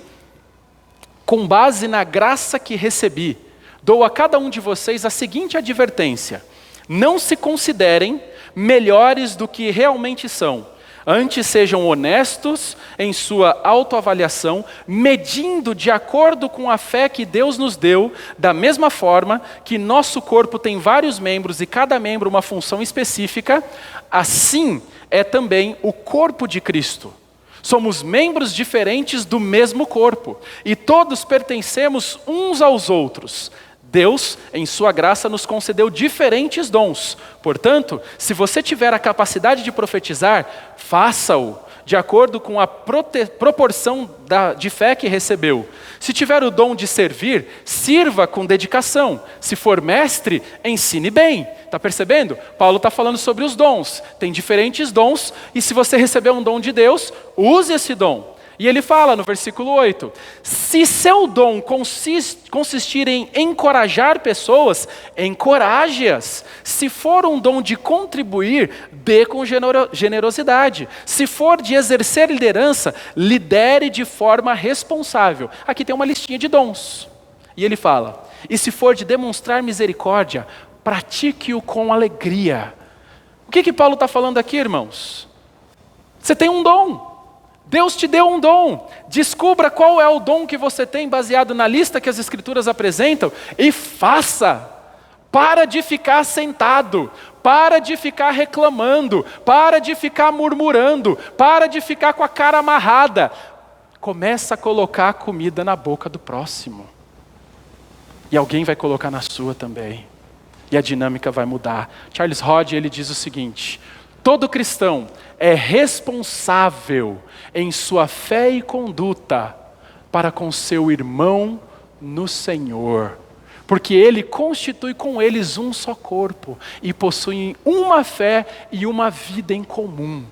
com base na graça que recebi, dou a cada um de vocês a seguinte advertência: não se considerem melhores do que realmente são. Antes sejam honestos em sua autoavaliação, medindo de acordo com a fé que Deus nos deu, da mesma forma que nosso corpo tem vários membros e cada membro uma função específica, assim é também o corpo de Cristo. Somos membros diferentes do mesmo corpo e todos pertencemos uns aos outros. Deus, em sua graça, nos concedeu diferentes dons. Portanto, se você tiver a capacidade de profetizar, faça-o de acordo com a proporção de fé que recebeu. Se tiver o dom de servir, sirva com dedicação. Se for mestre, ensine bem. Está percebendo? Paulo está falando sobre os dons. Tem diferentes dons e se você receber um dom de Deus, use esse dom. E ele fala no versículo 8, se seu dom consistir em encorajar pessoas, encoraje-as. Se for um dom de contribuir, dê com generosidade. Se for de exercer liderança, lidere de forma responsável. Aqui tem uma listinha de dons. E ele fala, e se for de demonstrar misericórdia, pratique-o com alegria. O que Paulo está falando aqui, irmãos? Você tem um dom. Deus te deu um dom. Descubra qual é o dom que você tem baseado na lista que as Escrituras apresentam e faça. Para de ficar sentado, para de ficar reclamando, para de ficar murmurando, para de ficar com a cara amarrada. Começa a colocar a comida na boca do próximo. E alguém vai colocar na sua também. E a dinâmica vai mudar. Charles Hodge, ele diz o seguinte: todo cristão é responsável em sua fé e conduta para com seu irmão no Senhor, porque ele constitui com eles um só corpo e possuem uma fé e uma vida em comum.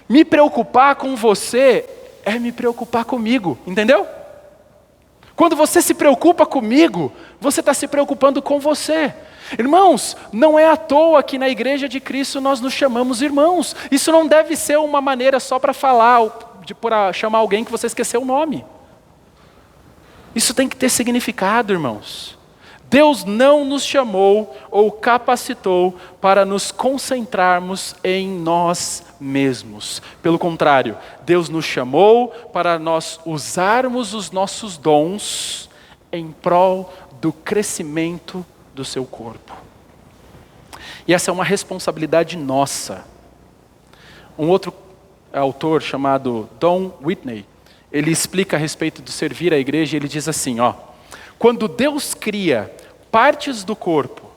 Me preocupar com você é me preocupar comigo, entendeu? Quando você se preocupa comigo, você está se preocupando com você. Irmãos, não é à toa que na igreja de Cristo nós nos chamamos irmãos. Isso não deve ser uma maneira só para falar, para chamar alguém que você esqueceu o nome. Isso tem que ter significado, irmãos. Deus não nos chamou ou capacitou para nos concentrarmos em nós mesmos. Pelo contrário, Deus nos chamou para nós usarmos os nossos dons em prol do crescimento do seu corpo. E essa é uma responsabilidade nossa. Um outro autor chamado Don Whitney, ele explica a respeito de servir a igreja, e ele diz assim, quando Deus cria partes do corpo,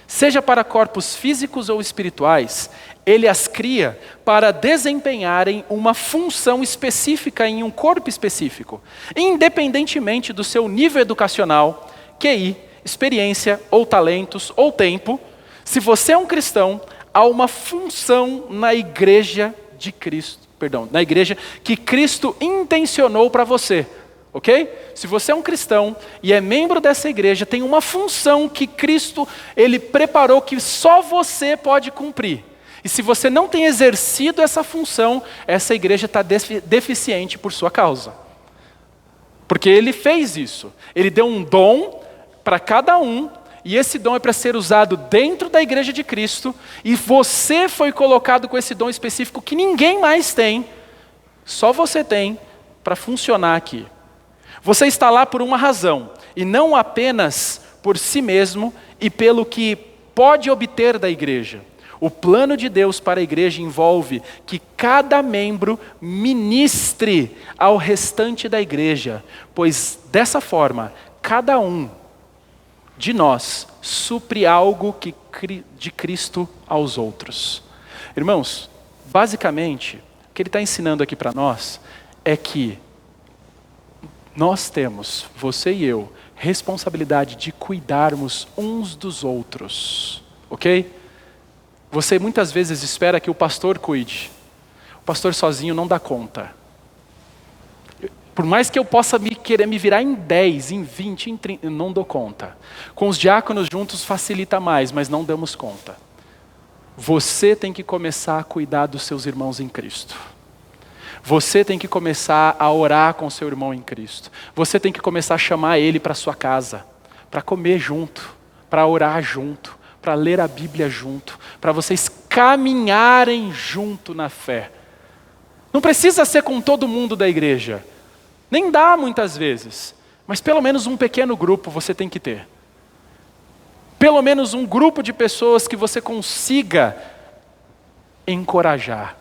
seja para corpos físicos ou espirituais, Ele as cria para desempenharem uma função específica em um corpo específico, independentemente do seu nível educacional, QI, experiência ou talentos ou tempo. Se você é um cristão, há uma função na igreja de Cristo, na igreja que Cristo intencionou para você. Ok? Se você é um cristão e é membro dessa igreja, tem uma função que Cristo, Ele preparou que só você pode cumprir. E se você não tem exercido essa função, essa igreja está deficiente por sua causa. Porque Ele fez isso. Ele deu um dom para cada um, e esse dom é para ser usado dentro da igreja de Cristo, e você foi colocado com esse dom específico que ninguém mais tem, só você tem, para funcionar aqui. Você está lá por uma razão, e não apenas por si mesmo e pelo que pode obter da igreja. O plano de Deus para a igreja envolve que cada membro ministre ao restante da igreja, pois dessa forma, cada um de nós supre algo de Cristo aos outros. Irmãos, basicamente, o que ele está ensinando aqui para nós é que nós temos, você e eu, responsabilidade de cuidarmos uns dos outros, ok? Você muitas vezes espera que o pastor cuide. O pastor sozinho não dá conta. Por mais que eu possa querer me virar em 10, em 20, em 30, eu não dou conta. Com os diáconos juntos facilita mais, mas não damos conta. Você tem que começar a cuidar dos seus irmãos em Cristo. Você tem que começar a orar com seu irmão em Cristo. Você tem que começar a chamar ele para sua casa, para comer junto, para orar junto, para ler a Bíblia junto, para vocês caminharem junto na fé. Não precisa ser com todo mundo da igreja. Nem dá muitas vezes. Mas pelo menos um pequeno grupo você tem que ter. Pelo menos um grupo de pessoas que você consiga encorajar.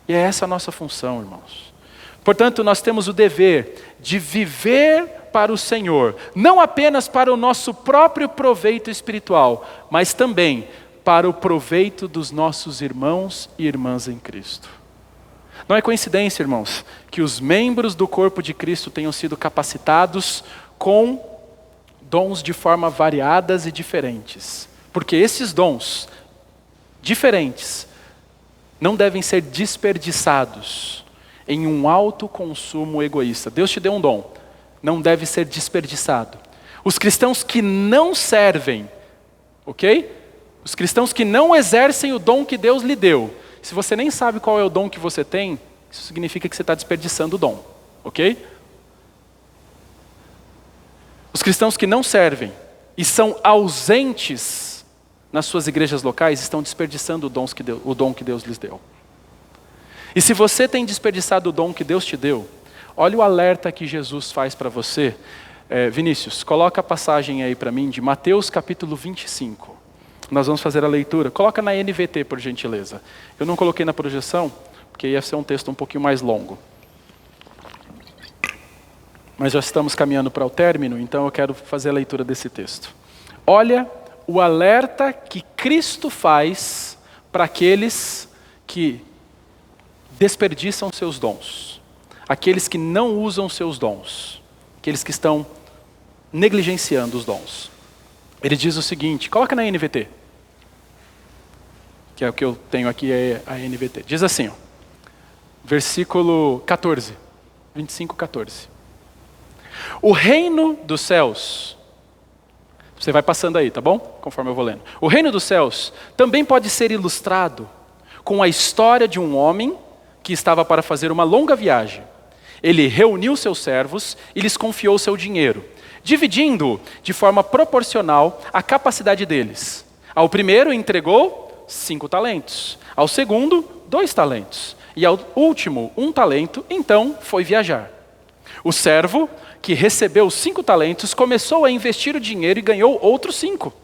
E é essa a nossa função, irmãos. Portanto, nós temos o dever de viver para o Senhor, não apenas para o nosso próprio proveito espiritual, mas também para o proveito dos nossos irmãos e irmãs em Cristo. Não é coincidência, irmãos, que os membros do corpo de Cristo tenham sido capacitados com dons de forma variadas e diferentes. Porque esses dons diferentes não devem ser desperdiçados em um alto consumo egoísta. Deus te deu um dom, não deve ser desperdiçado. Os cristãos que não servem, ok? Os cristãos que não exercem o dom que Deus lhe deu. Se você nem sabe qual é o dom que você tem, isso significa que você está desperdiçando o dom, ok? Os cristãos que não servem e são ausentes nas suas igrejas locais estão desperdiçando o dom que Deus lhes deu. E se você tem desperdiçado o dom que Deus te deu, olha o alerta que Jesus faz para você. Vinícius, coloca a passagem aí para mim de Mateus capítulo 25. Nós vamos fazer a leitura. Coloca na NVT, por gentileza. Eu não coloquei na projeção, porque ia ser um texto um pouquinho mais longo. Mas já estamos caminhando para o término, então eu quero fazer a leitura desse texto. Olha o alerta que Cristo faz para aqueles que desperdiçam seus dons, aqueles que não usam seus dons, aqueles que estão negligenciando os dons. Ele diz o seguinte, coloca na NVT, que é o que eu tenho aqui, é a NVT. Diz assim, versículo 14, 25, 14. O reino dos céus, você vai passando aí, tá bom? Conforme eu vou lendo. O reino dos céus também pode ser ilustrado com a história de um homem que estava para fazer uma longa viagem. Ele reuniu seus servos e lhes confiou seu dinheiro. dividindo de forma proporcional a capacidade deles. Ao primeiro entregou 5 talentos, ao segundo 2 talentos, e ao último 1 talento, então foi viajar. O servo que recebeu 5 talentos começou a investir o dinheiro e ganhou outros 5.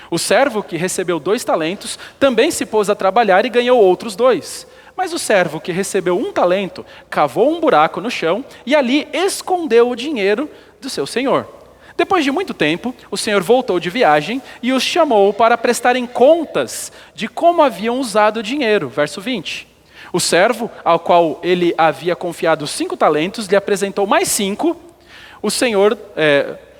O servo que recebeu 2 talentos também se pôs a trabalhar e ganhou outros 2. Mas o servo que recebeu 1 talento cavou um buraco no chão e ali escondeu o dinheiro do seu senhor. Depois de muito tempo, o senhor voltou de viagem e os chamou para prestarem contas de como haviam usado o dinheiro. Verso 20. O servo, ao qual ele havia confiado 5 talentos, lhe apresentou mais 5,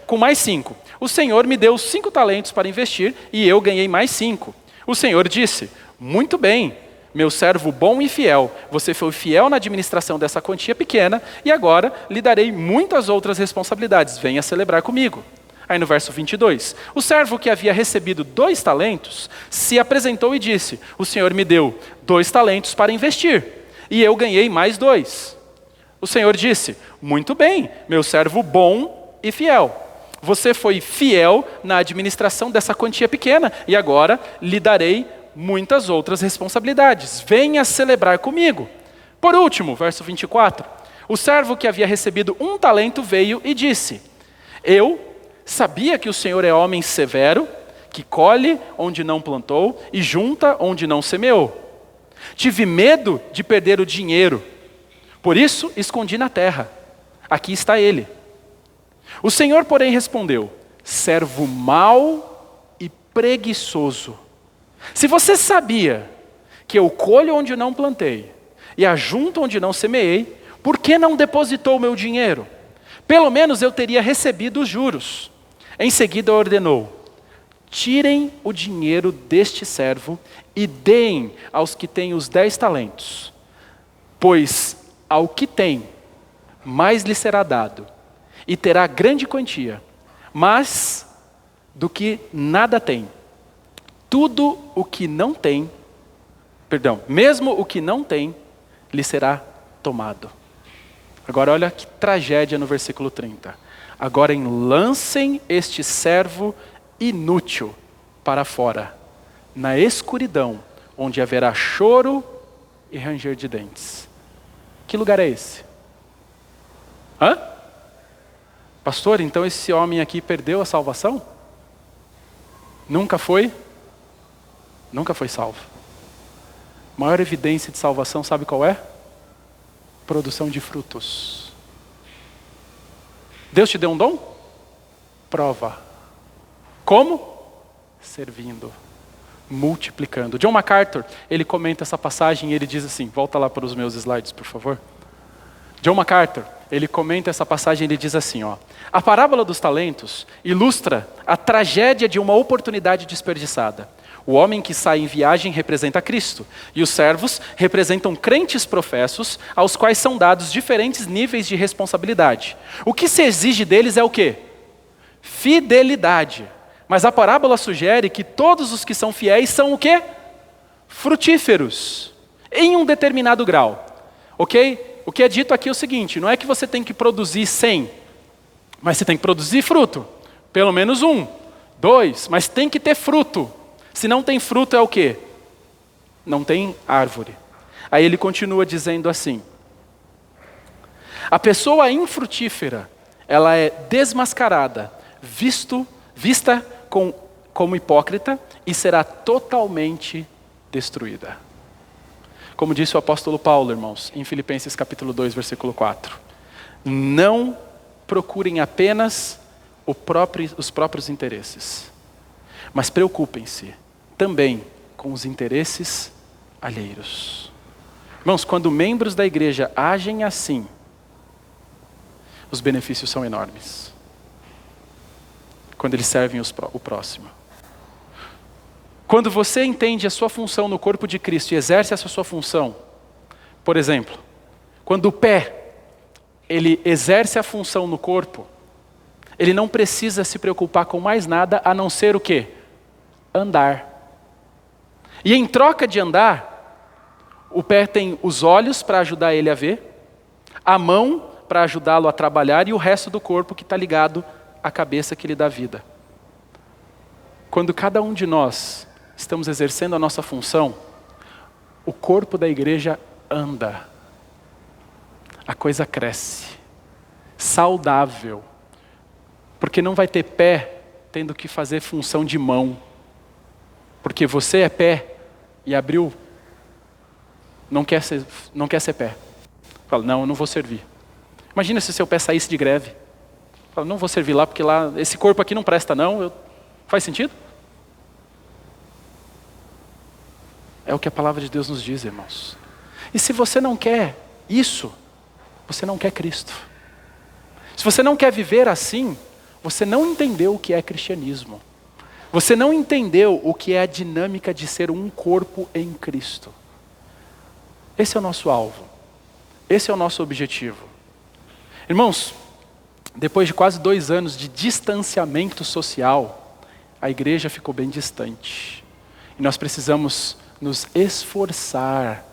com mais 5. O senhor me deu 5 talentos para investir e eu ganhei mais 5. O senhor disse, muito bem, meu servo bom e fiel, você foi fiel na administração dessa quantia pequena e agora lhe darei muitas outras responsabilidades, venha celebrar comigo. Aí no verso 22, o servo que havia recebido 2 talentos se apresentou e disse, o senhor me deu 2 talentos para investir e eu ganhei mais 2. O senhor disse, muito bem, meu servo bom e fiel. Você foi fiel na administração dessa quantia pequena e agora lhe darei muitas outras responsabilidades. Venha celebrar comigo. Por último, verso 24, o servo que havia recebido 1 talento veio e disse, eu sabia que o senhor é homem severo, que colhe onde não plantou e junta onde não semeou. Tive medo de perder o dinheiro, por isso escondi na terra. Aqui está ele. O senhor, porém, respondeu, servo mau e preguiçoso. Se você sabia que eu colho onde não plantei e ajunto onde não semeei, por que não depositou o meu dinheiro? Pelo menos eu teria recebido os juros. Em seguida ordenou, tirem o dinheiro deste servo e deem aos que têm os 10 talentos, pois ao que tem, mais lhe será dado, e terá grande quantia, mas do que nada tem, tudo o que não tem, mesmo o que não tem, lhe será tomado. Agora olha que tragédia no versículo 30. Agora lancem este servo inútil para fora, na escuridão, onde haverá choro e ranger de dentes. Que lugar é esse? Hã? Pastor, então esse homem aqui perdeu a salvação? Nunca foi salvo. Maior evidência de salvação, sabe qual é? Produção de frutos. Deus te deu um dom? Prova. Como? Servindo. Multiplicando. John MacArthur, ele comenta essa passagem e ele diz assim, volta lá para os meus slides, por favor. John MacArthur, ele comenta essa passagem e ele diz assim, a parábola dos talentos ilustra a tragédia de uma oportunidade desperdiçada. O homem que sai em viagem representa Cristo, e os servos representam crentes professos, aos quais são dados diferentes níveis de responsabilidade. O que se exige deles é o quê? Fidelidade. Mas a parábola sugere que todos os que são fiéis são o quê? Frutíferos, em um determinado grau. Ok? O que é dito aqui é o seguinte, não é que você tem que produzir 100, mas você tem que produzir fruto. Pelo menos 1, 2, mas tem que ter fruto. Se não tem fruto é o quê? Não tem árvore. Aí ele continua dizendo assim, a pessoa infrutífera, ela é desmascarada, vista como hipócrita e será totalmente destruída. Como disse o apóstolo Paulo, irmãos, em Filipenses capítulo 2, versículo 4. Não procurem apenas os próprios interesses, mas preocupem-se também com os interesses alheios. Irmãos, quando membros da igreja agem assim, os benefícios são enormes. Quando eles servem o próximo. Quando você entende a sua função no corpo de Cristo e exerce essa sua função, por exemplo, quando o pé, ele exerce a função no corpo, ele não precisa se preocupar com mais nada a não ser o quê? Andar. E em troca de andar, o pé tem os olhos para ajudar ele a ver, a mão para ajudá-lo a trabalhar e o resto do corpo que está ligado a cabeça que lhe dá vida. Quando cada um de nós estamos exercendo a nossa função, o corpo da igreja anda. A coisa cresce. Saudável. Porque não vai ter pé tendo que fazer função de mão. Porque você é pé e abriu, não quer ser pé. Fala, não, eu não vou servir. Imagina se seu pé saísse de greve. Fala, não vou servir lá porque lá, esse corpo aqui não presta não. Faz sentido? É o que a palavra de Deus nos diz, irmãos. E se você não quer isso, você não quer Cristo. Se você não quer viver assim, você não entendeu o que é cristianismo. Você não entendeu o que é a dinâmica de ser um corpo em Cristo. Esse é o nosso alvo. Esse é o nosso objetivo. Irmãos, depois de quase 2 anos de distanciamento social, a igreja ficou bem distante. E nós precisamos nos esforçar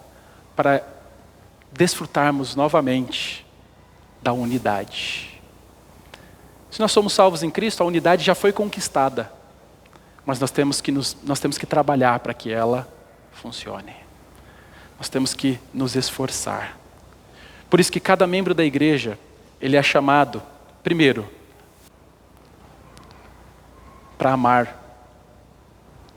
para desfrutarmos novamente da unidade. Se nós somos salvos em Cristo, a unidade já foi conquistada. Mas nós temos que trabalhar para que ela funcione. Nós temos que nos esforçar. Por isso que cada membro da igreja, ele é chamado, primeiro, para amar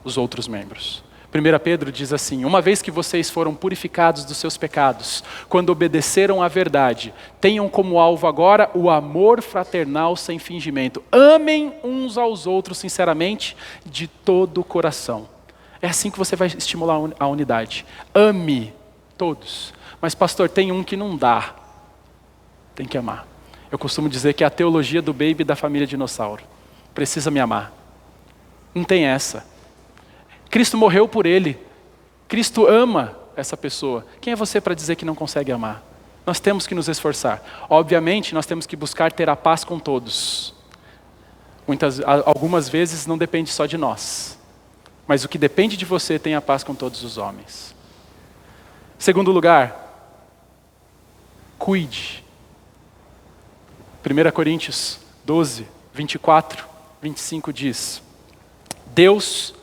os outros membros. 1 Pedro diz assim, uma vez que vocês foram purificados dos seus pecados, quando obedeceram à verdade, tenham como alvo agora o amor fraternal sem fingimento. Amem uns aos outros sinceramente, de todo o coração. É assim que você vai estimular a unidade. Ame todos. Mas pastor, tem um que não dá. Tem que amar. Eu costumo dizer que é a teologia do baby da família dinossauro. Precisa me amar. Não tem essa. Cristo morreu por ele. Cristo ama essa pessoa. Quem é você para dizer que não consegue amar? Nós temos que nos esforçar. Obviamente, nós temos que buscar ter a paz com todos. Algumas vezes não depende só de nós. Mas o que depende de você tem a paz com todos os homens. Segundo lugar, cuide. 1 Coríntios 12, 24, 25 diz, Deus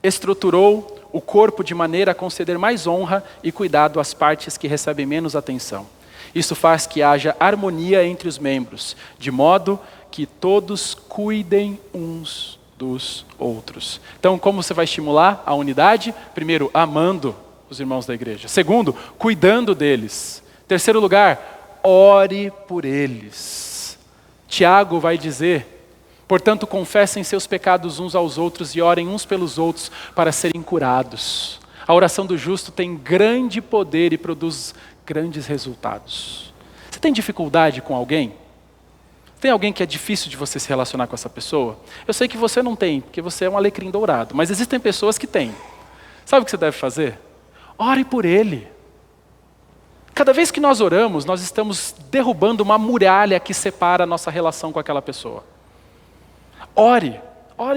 estruturou o corpo de maneira a conceder mais honra e cuidado às partes que recebem menos atenção. Isso faz que haja harmonia entre os membros, de modo que todos cuidem uns dos outros. Então, como você vai estimular a unidade? Primeiro, amando os irmãos da igreja. Segundo, cuidando deles. Terceiro lugar, ore por eles. Tiago vai dizer, portanto, confessem seus pecados uns aos outros e orem uns pelos outros para serem curados. A oração do justo tem grande poder e produz grandes resultados. Você tem dificuldade com alguém? Tem alguém que é difícil de você se relacionar com essa pessoa? Eu sei que você não tem, porque você é um alecrim dourado, mas existem pessoas que têm. Sabe o que você deve fazer? Ore por ele. Cada vez que nós oramos, nós estamos derrubando uma muralha que separa a nossa relação com aquela pessoa. Ore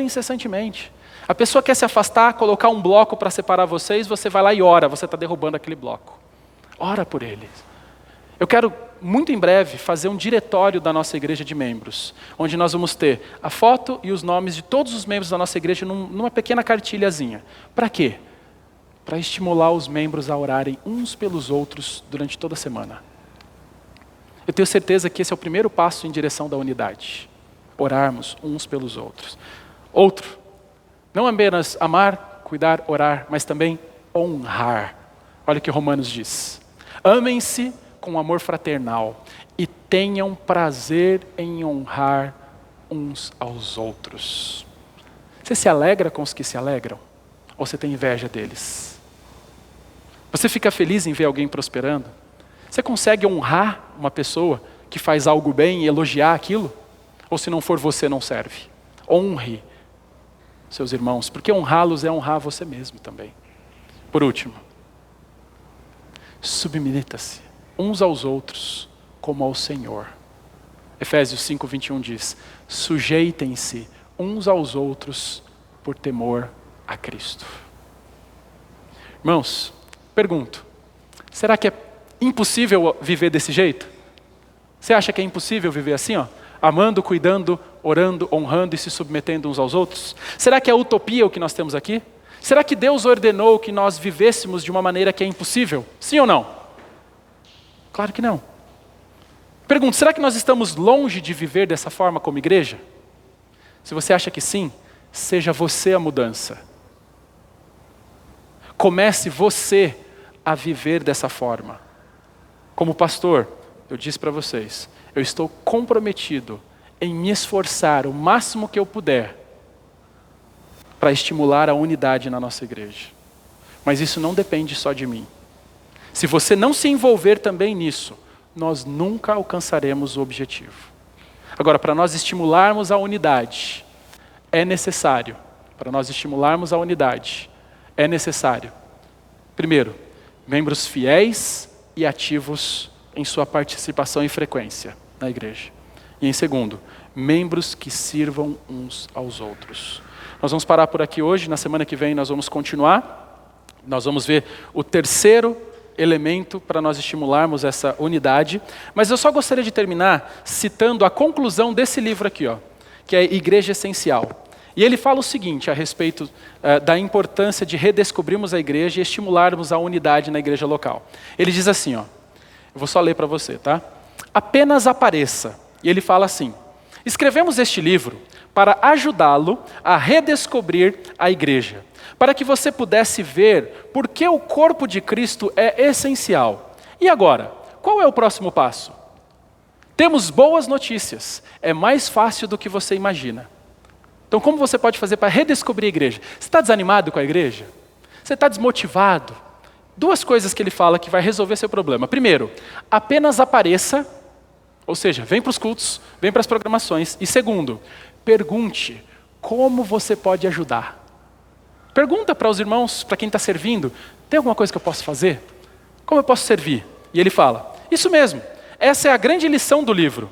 incessantemente. A pessoa quer se afastar, colocar um bloco para separar vocês, você vai lá e ora, você está derrubando aquele bloco. Ora por eles. Eu quero, muito em breve, fazer um diretório da nossa igreja de membros, onde nós vamos ter a foto e os nomes de todos os membros da nossa igreja numa pequena cartilhazinha. Para quê? Para estimular os membros a orarem uns pelos outros durante toda a semana. Eu tenho certeza que esse é o primeiro passo em direção da unidade. Orarmos uns pelos outros. Outro, não apenas amar, cuidar, orar, mas também honrar. Olha o que Romanos diz. Amem-se com amor fraternal e tenham prazer em honrar uns aos outros. Você se alegra com os que se alegram? Ou você tem inveja deles? Você fica feliz em ver alguém prosperando? Você consegue honrar uma pessoa que faz algo bem e elogiar aquilo? Ou se não for você, não serve? Honre seus irmãos, porque honrá-los é honrar você mesmo também. Por último, submeta-se uns aos outros como ao Senhor. Efésios 5:21 diz, sujeitem-se uns aos outros por temor a Cristo. Irmãos, pergunto, será que é impossível viver desse jeito? Você acha que é impossível viver assim, ó? Amando, cuidando, orando, honrando e se submetendo uns aos outros? Será que é utopia o que nós temos aqui? Será que Deus ordenou que nós vivêssemos de uma maneira que é impossível? Sim ou não? Claro que não. Pergunto, será que nós estamos longe de viver dessa forma como igreja? Se você acha que sim, seja você a mudança. Comece você a viver dessa forma. Como pastor, eu disse para vocês, eu estou comprometido em me esforçar o máximo que eu puder para estimular a unidade na nossa igreja. Mas isso não depende só de mim. Se você não se envolver também nisso, nós nunca alcançaremos o objetivo. Agora, para nós estimularmos a unidade, é necessário, primeiro, membros fiéis e ativos em sua participação e frequência na igreja. E em segundo, membros que sirvam uns aos outros. Nós vamos parar por aqui hoje, na semana que vem nós vamos continuar. Nós vamos ver o terceiro elemento para nós estimularmos essa unidade. Mas eu só gostaria de terminar citando a conclusão desse livro aqui, que é Igreja Essencial. E ele fala o seguinte a respeito da importância de redescobrirmos a igreja e estimularmos a unidade na igreja local. Ele diz assim, eu vou só ler para você, tá? Apenas apareça. E ele fala assim, escrevemos este livro para ajudá-lo a redescobrir a igreja, para que você pudesse ver por que o corpo de Cristo é essencial. E agora, qual é o próximo passo? Temos boas notícias, é mais fácil do que você imagina. Então, como você pode fazer para redescobrir a igreja? Você está desanimado com a igreja? Você está desmotivado? Duas coisas que ele fala que vai resolver seu problema. Primeiro, apenas apareça, ou seja, vem para os cultos, vem para as programações. E segundo, pergunte como você pode ajudar. Pergunta para os irmãos, para quem está servindo, tem alguma coisa que eu posso fazer? Como eu posso servir? E ele fala, isso mesmo, essa é a grande lição do livro.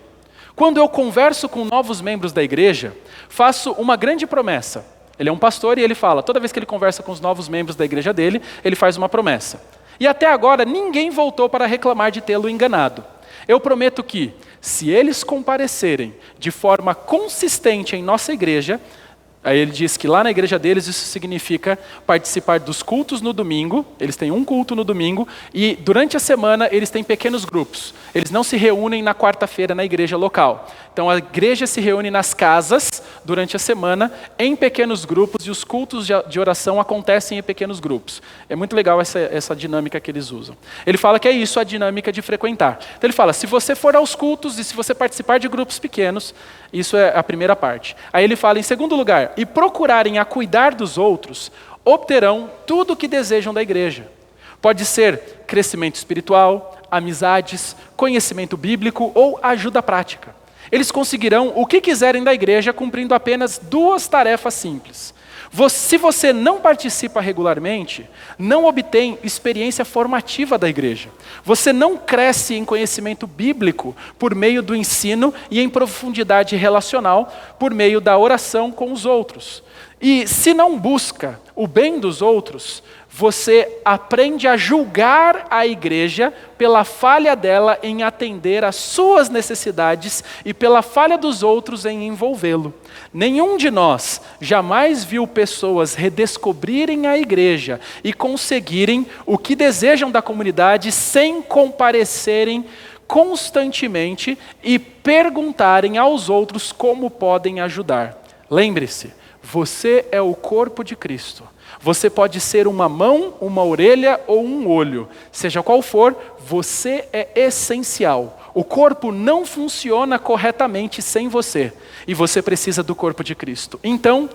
Quando eu converso com novos membros da igreja, faço uma grande promessa. Ele é um pastor e ele fala, toda vez que ele conversa com os novos membros da igreja dele, ele faz uma promessa. E até agora ninguém voltou para reclamar de tê-lo enganado. Eu prometo que, se eles comparecerem de forma consistente em nossa igreja, aí ele diz que lá na igreja deles isso significa participar dos cultos no domingo, eles têm um culto no domingo, e durante a semana eles têm pequenos grupos. Eles não se reúnem na quarta-feira na igreja local. Então a igreja se reúne nas casas durante a semana, em pequenos grupos, e os cultos de oração acontecem em pequenos grupos. É muito legal essa dinâmica que eles usam. Ele fala que é isso a dinâmica de frequentar. Então ele fala, se você for aos cultos e se você participar de grupos pequenos, isso é a primeira parte. Aí ele fala, em segundo lugar, e procurarem a cuidar dos outros, obterão tudo o que desejam da igreja. Pode ser crescimento espiritual, amizades, conhecimento bíblico ou ajuda prática. Eles conseguirão o que quiserem da igreja cumprindo apenas duas tarefas simples. Se você não participa regularmente, não obtém experiência formativa da igreja. Você não cresce em conhecimento bíblico por meio do ensino e em profundidade relacional por meio da oração com os outros. E se não busca o bem dos outros, você aprende a julgar a igreja pela falha dela em atender às suas necessidades e pela falha dos outros em envolvê-lo. Nenhum de nós jamais viu pessoas redescobrirem a igreja e conseguirem o que desejam da comunidade sem comparecerem constantemente e perguntarem aos outros como podem ajudar. Lembre-se, você é o corpo de Cristo. Você pode ser uma mão, uma orelha ou um olho. Seja qual for, você é essencial. O corpo não funciona corretamente sem você. E você precisa do corpo de Cristo. Então,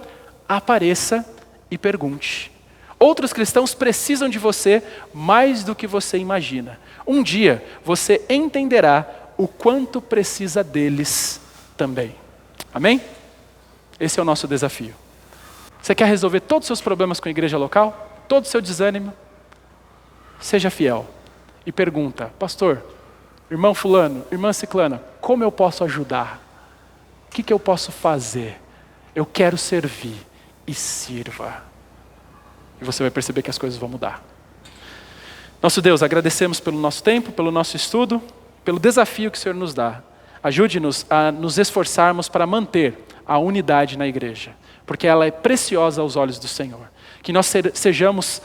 apareça e pergunte. Outros cristãos precisam de você mais do que você imagina. Um dia, você entenderá o quanto precisa deles também. Amém? Esse é o nosso desafio. Você quer resolver todos os seus problemas com a igreja local? Todo o seu desânimo? Seja fiel. E pergunta, pastor, irmão fulano, irmã ciclana, como eu posso ajudar? O que eu posso fazer? Eu quero servir. E sirva. E você vai perceber que as coisas vão mudar. Nosso Deus, agradecemos pelo nosso tempo, pelo nosso estudo, pelo desafio que o Senhor nos dá. Ajude-nos a nos esforçarmos para manter a unidade na igreja, porque ela é preciosa aos olhos do Senhor. Que nós sejamos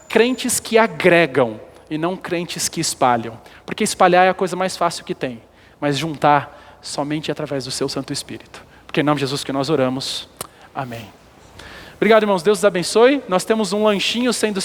crentes que agregam e não crentes que espalham, porque espalhar é a coisa mais fácil que tem, mas juntar somente através do seu Santo Espírito. Porque em nome de Jesus que nós oramos. Amém. Obrigado, irmãos. Deus os abençoe. Nós temos um lanchinho sendo